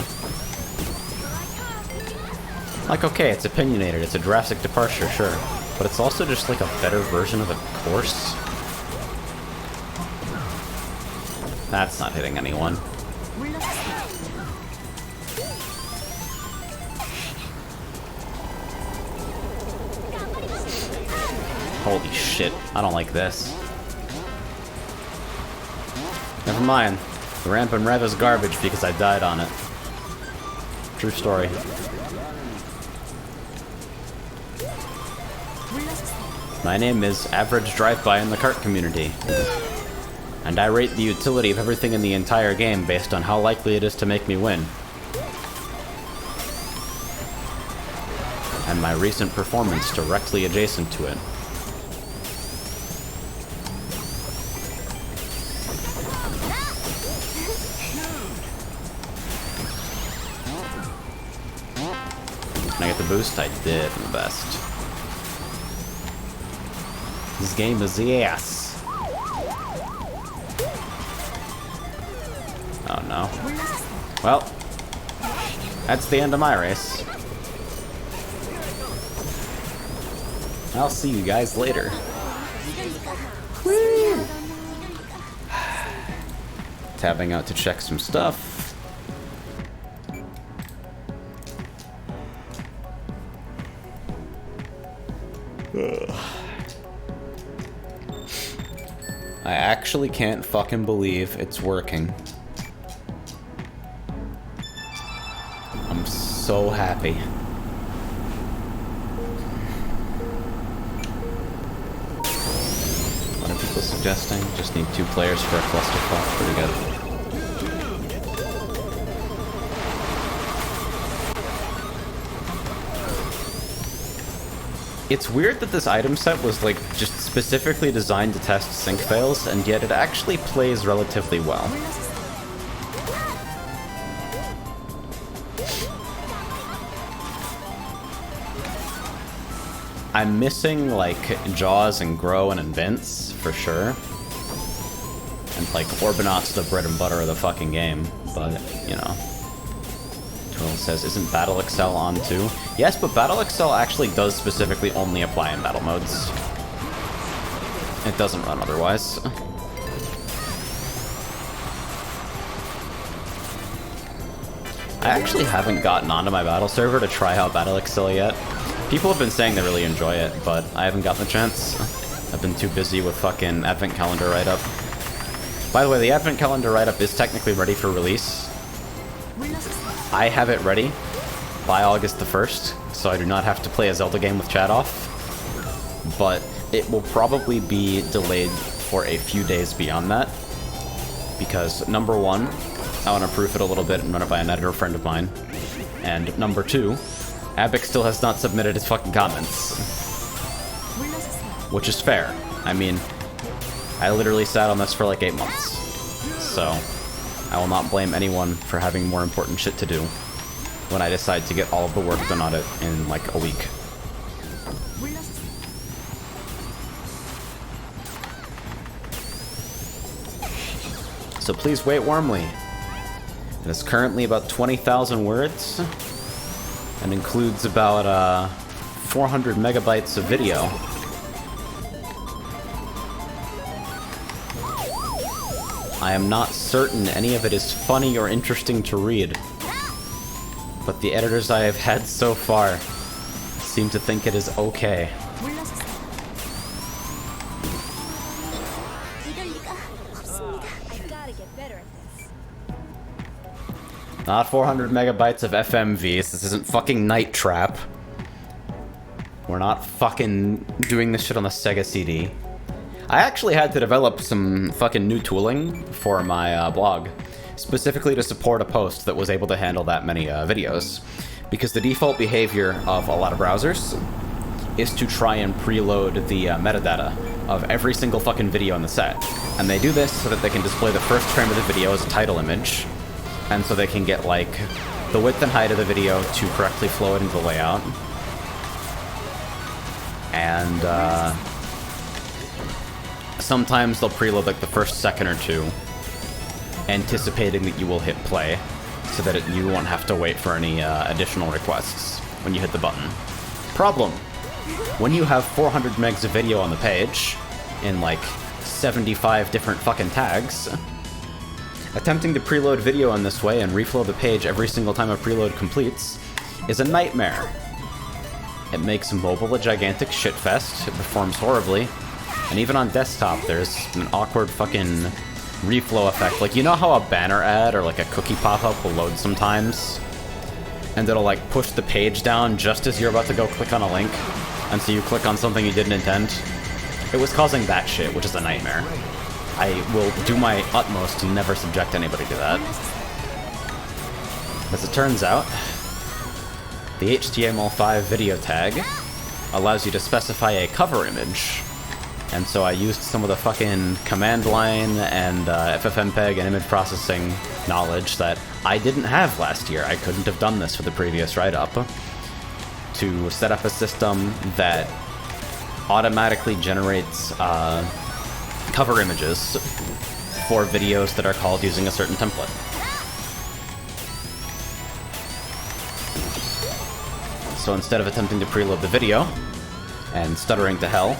Like, okay, it's opinionated, it's a drastic departure, sure. But it's also just like a better version of the course. That's not hitting anyone. Holy shit, I don't like this. Never mind. The ramp and rev is garbage because I died on it. True story. My name is Average Drive-By in the kart community. And I rate the utility of everything in the entire game based on how likely it is to make me win. And my recent performance directly adjacent to it. Can I get the boost? I did, the best. This game is the ass. Oh no. Well, that's the end of my race. I'll see you guys later. Woo! Tabbing out to check some stuff. I actually can't fucking believe it's working. I'm so happy. What are people suggesting? Just need 2 players for a clusterfuck. Pretty good. It's weird that this item set was like just specifically designed to test SYNCFAILS, and yet it actually plays relatively well. I'm missing like Jaws and Grow and Invents for sure. And like Orbinaut's the bread and butter of the fucking game, but you know. Twill says, isn't Battle Excel on too? Yes, but Battle Excel actually does specifically only apply in battle modes. It doesn't run otherwise. I actually haven't gotten onto my battle server to try out Battle Excel yet. People have been saying they really enjoy it, but I haven't gotten the chance. I've been too busy with fucking Advent Calendar write-up. By the way, the Advent Calendar write-up is technically ready for release. I have it ready by August the 1st, so I do not have to play a Zelda game with chat off. But it will probably be delayed for a few days beyond that. Because number 1, I want to proof it a little bit and run it by an editor friend of mine. And number 2, Abik still has not submitted his fucking comments. Which is fair. I mean, I literally sat on this for like 8 months. So I will not blame anyone for having more important shit to do when I decide to get all of the work done on it in like a week. So please wait warmly. It is currently about 20,000 words and includes about 400 megabytes of video. I am not certain any of it is funny or interesting to read, but the editors I have had so far seem to think it is okay. Not 400 megabytes of FMVs. This isn't fucking Night Trap. We're not fucking doing this shit on the Sega CD. I actually had to develop some fucking new tooling for my blog, specifically to support a post that was able to handle that many videos. Because the default behavior of a lot of browsers is to try and preload the metadata of every single fucking video in the set. And they do this so that they can display the first frame of the video as a title image, and so they can get, like, the width and height of the video to correctly flow it into the layout. And sometimes they'll preload like the first second or two, anticipating that you will hit play, so that you won't have to wait for any additional requests when you hit the button. Problem: when you have 400 megs of video on the page, in like 75 different fucking tags, attempting to preload video in this way and reflow the page every single time a preload completes is a nightmare. It makes mobile a gigantic shitfest, it performs horribly, and even on desktop there's an awkward fucking reflow effect. Like, you know how a banner ad or like a cookie pop-up will load sometimes? And it'll like push the page down just as you're about to go click on a link, and so you click on something you didn't intend? It was causing that shit, which is a nightmare. I will do my utmost to never subject anybody to that. As it turns out, the HTML5 video tag allows you to specify a cover image, and so I used some of the fucking command line and FFmpeg and image processing knowledge that I didn't have last year. I couldn't have done this for the previous write-up, to set up a system that automatically generates cover images for videos that are called using a certain template. So instead of attempting to preload the video and stuttering to hell,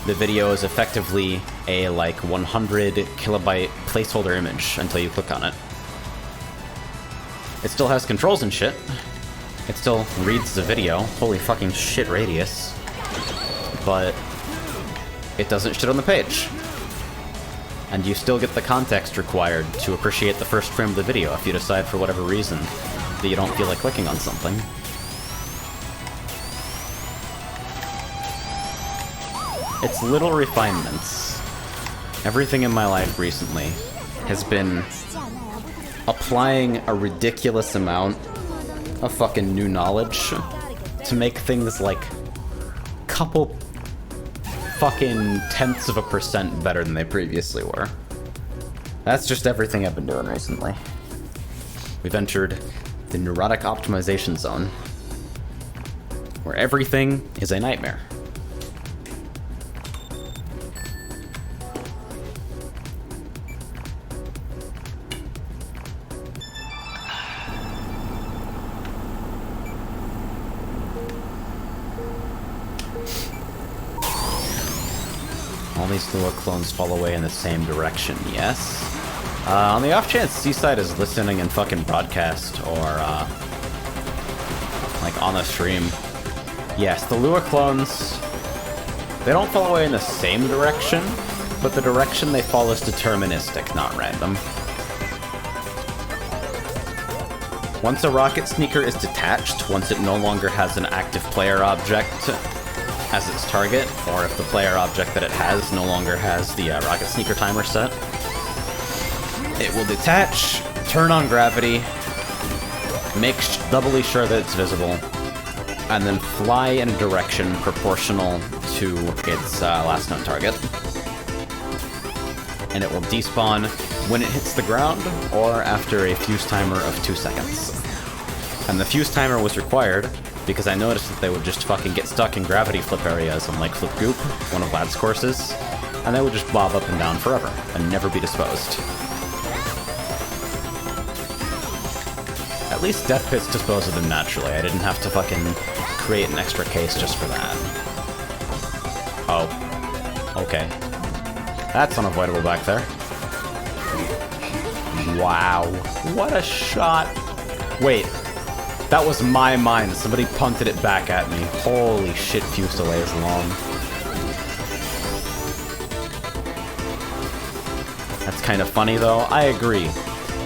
the video is effectively a like 100 kilobyte placeholder image until you click on it. It still has controls and shit. It still reads the video. Holy fucking shit radius. But it doesn't shit on the page. And you still get the context required to appreciate the first frame of the video if you decide for whatever reason that you don't feel like clicking on something. It's little refinements. Everything in my life recently has been applying a ridiculous amount of fucking new knowledge to make things like couple fucking tenths of a % better than they previously were. That's just everything I've been doing recently. We've entered the neurotic optimization zone, where everything is a nightmare. All these Lua clones fall away in the same direction, yes? On the off chance Seaside is listening in fucking broadcast or, like on the stream. Yes, the Lua clones, they don't fall away in the same direction, but the direction they fall is deterministic, not random. Once a rocket sneaker is detached, once it no longer has an active player object as its target, or if the player object that it has no longer has the rocket sneaker timer set, it will detach, turn on gravity, make doubly sure that it's visible, and then fly in a direction proportional to its last known target. And it will despawn when it hits the ground, or after a fuse timer of 2 seconds. And the fuse timer was required because I noticed that they would just fucking get stuck in gravity flip areas on like Flip Goop, one of Lad's courses, and they would just bob up and down forever and never be disposed. At least Death Pits dispose of them naturally. I didn't have to fucking create an extra case just for that. Oh. Okay. That's unavoidable back there. Wow. What a shot. Wait. That was my mine. Somebody punted it back at me. Holy shit, Fusilier is long. That's kind of funny though. I agree.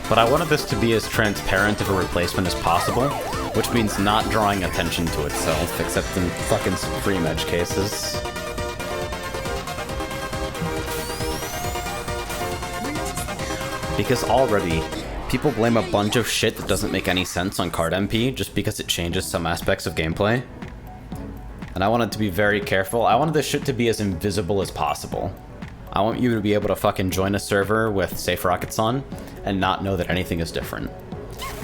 But I wanted this to be as transparent of a replacement as possible, which means not drawing attention to itself, except in fucking supreme edge cases. Because already, people blame a bunch of shit that doesn't make any sense on Card MP just because it changes some aspects of gameplay. And I wanted to be very careful. I wanted this shit to be as invisible as possible. I want you to be able to fucking join a server with Safe Rockets on and not know that anything is different.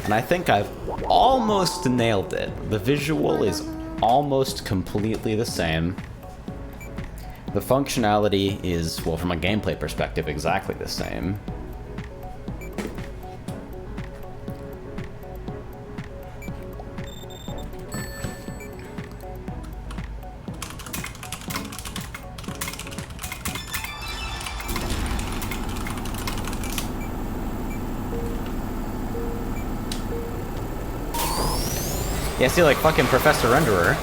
And I think I've almost nailed it. The visual is almost completely the same. The functionality is, well, from a gameplay perspective, exactly the same. Yeah, see, like, fucking Professor Renderer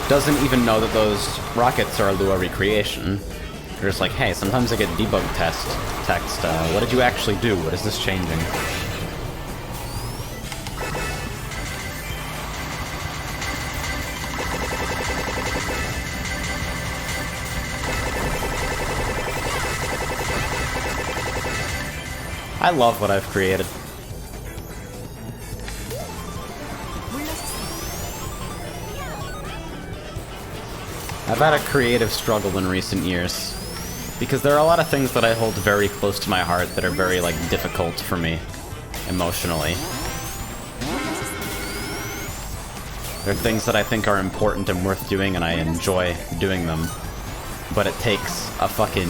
doesn't even know that those rockets are a Lua recreation. They're just like, hey, sometimes I get debug text. What did you actually do? What is this changing? I love what I've created. I've had a creative struggle in recent years, because there are a lot of things that I hold very close to my heart that are very, like, difficult for me, emotionally. There are things that I think are important and worth doing, and I enjoy doing them, but it takes a fucking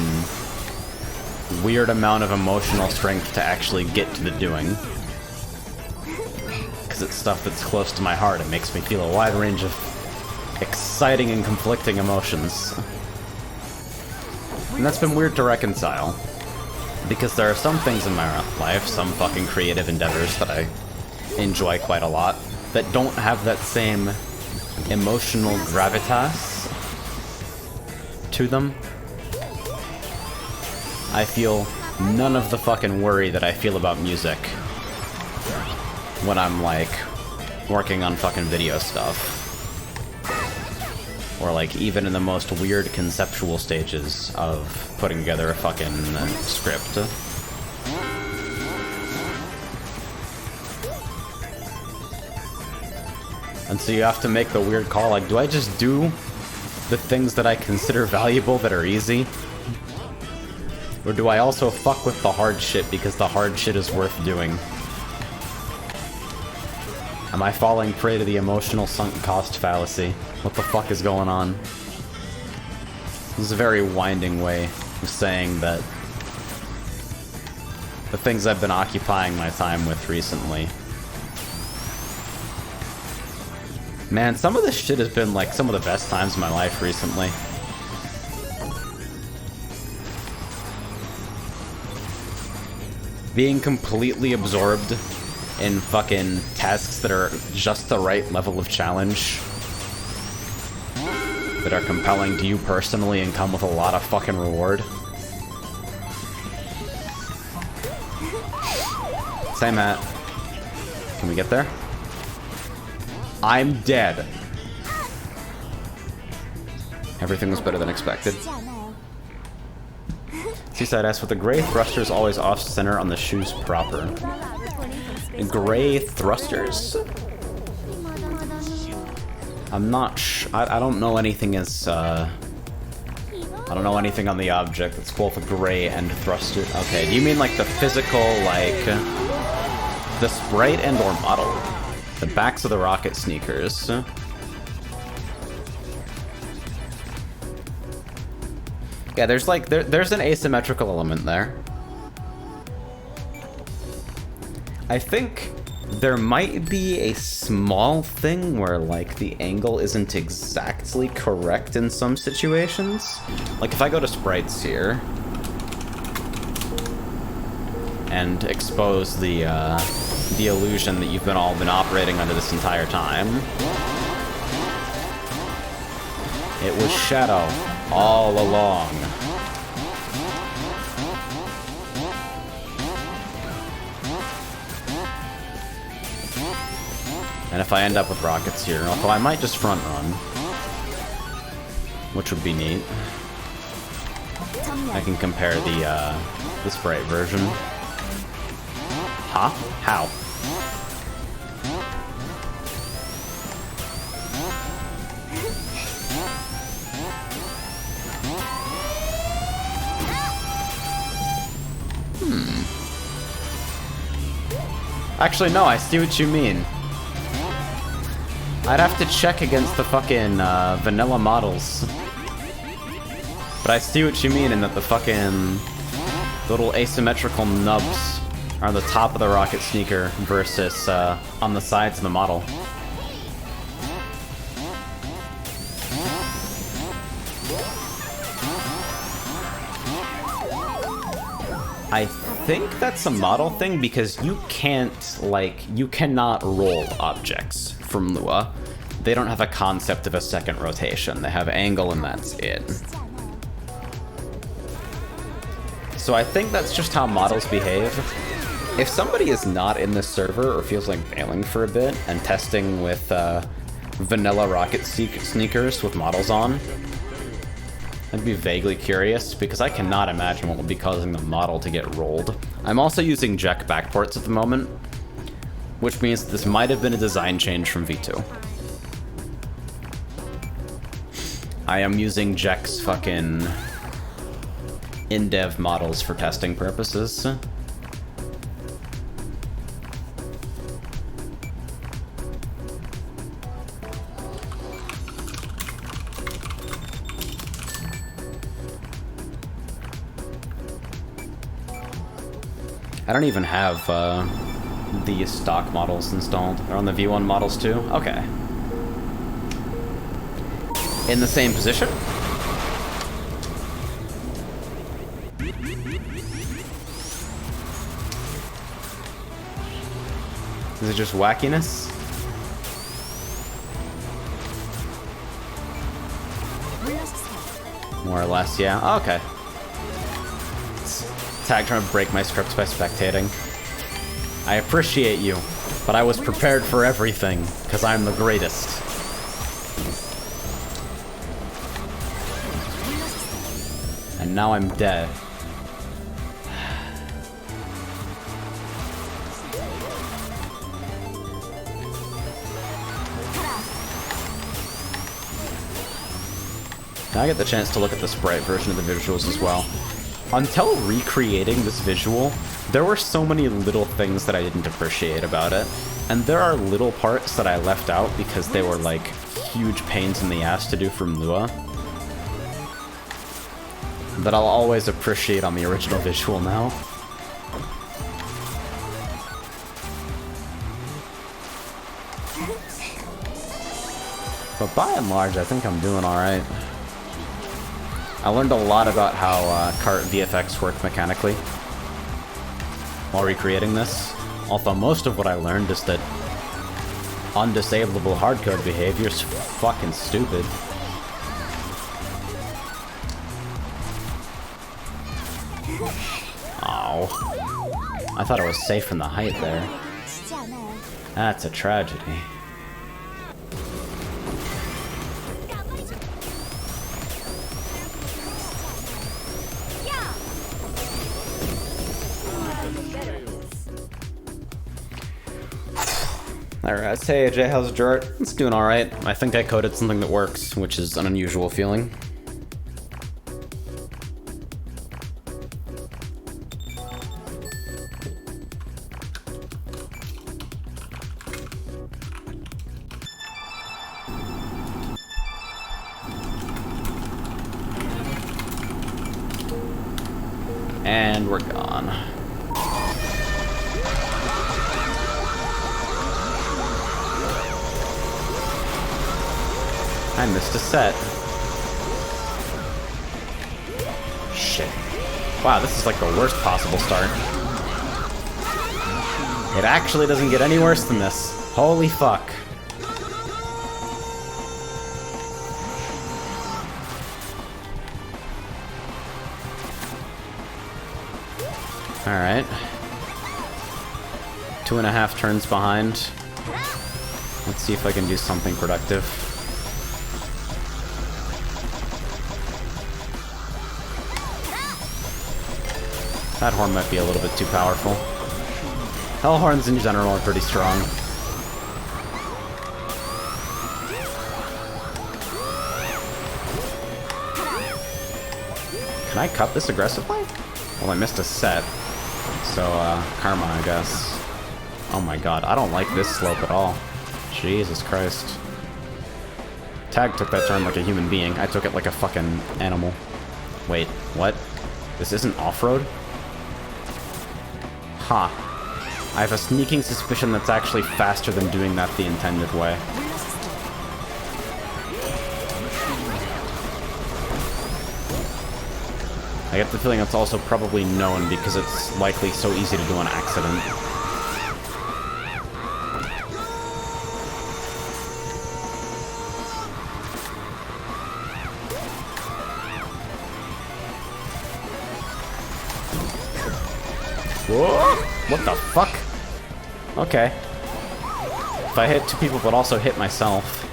weird amount of emotional strength to actually get to the doing. Because it's stuff that's close to my heart. It makes me feel a wide range of exciting and conflicting emotions. And that's been weird to reconcile. Because there are some things in my life, some fucking creative endeavors that I enjoy quite a lot, that don't have that same emotional gravitas to them. I feel none of the fucking worry that I feel about music when I'm, like, working on fucking video stuff. Or, like, even in the most weird conceptual stages of putting together a fucking script. And so you have to make the weird call, like, do I just do the things that I consider valuable that are easy? Or do I also fuck with the hard shit because the hard shit is worth doing? Am I falling prey to the emotional sunk cost fallacy? What the fuck is going on? This is a very winding way of saying that the things I've been occupying my time with recently. Man, some of this shit has been like some of the best times of my life recently. Being completely absorbed in fucking tasks that are just the right level of challenge, that are compelling to you personally and come with a lot of fucking reward. Say, Matt. Can we get there? I'm dead. Everything was better than expected. Seaside asks, with the gray thrusters always off-center on the shoes proper. Gray thrusters? I'm not I don't know anything as, I don't know anything on the object that's both gray and thruster. Okay, do you mean like the physical, like, the sprite and or model? The backs of the rocket sneakers. Yeah, there's like, there's an asymmetrical element there. I think there might be a small thing where, like, the angle isn't exactly correct in some situations. Like, if I go to sprites here and expose the illusion that you've all been operating under this entire time, it was shadow all along. And if I end up with rockets here, although I might just front run, which would be neat. I can compare the sprite version. Huh? How? Actually, no, I see what you mean. I'd have to check against the fucking vanilla models. But I see what you mean in that the fucking little asymmetrical nubs are on the top of the rocket sneaker versus on the sides of the model. I think that's a model thing because you can't, like, you cannot roll objects from Lua. They don't have a concept of a second rotation. They have angle and that's it. So I think that's just how models behave. If somebody is not in the server or feels like bailing for a bit and testing with vanilla rocket sneakers with models on, I'd be vaguely curious, because I cannot imagine what would be causing the model to get rolled. I'm also using Jack backports at the moment, which means this might have been a design change from V2. I am using Jack's fucking in-dev models for testing purposes. I don't even have the stock models installed. They're on the V1 models too? Okay. In the same position? Is it just wackiness? More or less, yeah. Okay. Tag trying to break my script by spectating. I appreciate you, but I was prepared for everything, because I'm the greatest. And now I'm dead. Now I get the chance to look at the sprite version of the visuals as well. Until recreating this visual, there were so many little things that I didn't appreciate about it. And there are little parts that I left out because they were like huge pains in the ass to do from Lua that I'll always appreciate on the original visual now. But by and large, I think I'm doing alright. I learned a lot about how kart VFX work mechanically while recreating this. Although most of what I learned is that undisableable hardcode behavior is fucking stupid. Oh. I thought I was safe from the height there. That's a tragedy. Alright, hey AJ, how's it, Jart? It's doing alright. I think I coded something that works, which is an unusual feeling. And we're gone. I missed a set. Shit. Wow, this is like the worst possible start. It actually doesn't get any worse than this. Holy fuck. Alright. 2.5 turns behind. Let's see if I can do something productive. That horn might be a little bit too powerful. Hell horns in general are pretty strong. Can I cut this aggressively? Well, I missed a set. So, karma, I guess. Oh my god, I don't like this slope at all. Jesus Christ. Tag took that turn like a human being. I took it like a fucking animal. Wait, what? This isn't off-road? Huh. I have a sneaking suspicion that's actually faster than doing that the intended way. I get the feeling it's also probably known because it's likely so easy to do on accident. Whoa! What the fuck? Okay. If I hit two people but also hit myself.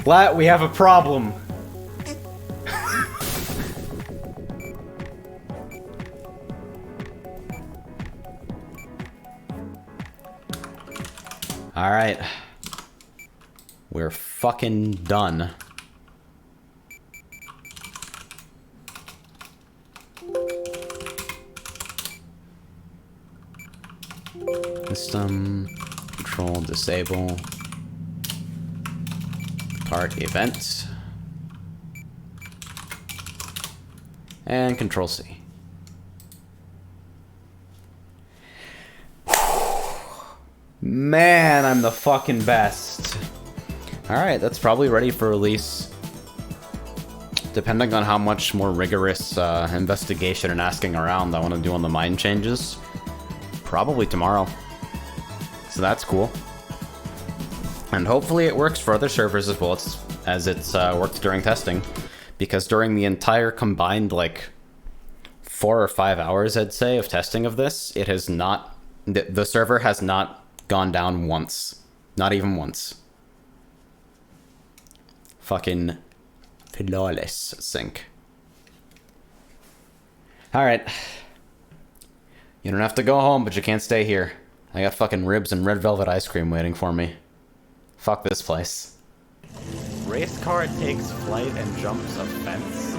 Lat, we have a problem. Alright. We're fucking done. System control disable. Cart event. And control C. Man, I'm the fucking best. Alright, that's probably ready for release. Depending on how much more rigorous investigation and asking around I want to do on the mine changes. Probably tomorrow. So that's cool. And hopefully it works for other servers as well as it's worked during testing. Because during the entire combined, like, 4 or 5 hours, I'd say, of testing of this, it has not... The server has not gone down once. Not even once. Fucking flawless sync. Alright. You don't have to go home, but you can't stay here. I got fucking ribs and red velvet ice cream waiting for me. Fuck this place. Race car takes flight and jumps a fence.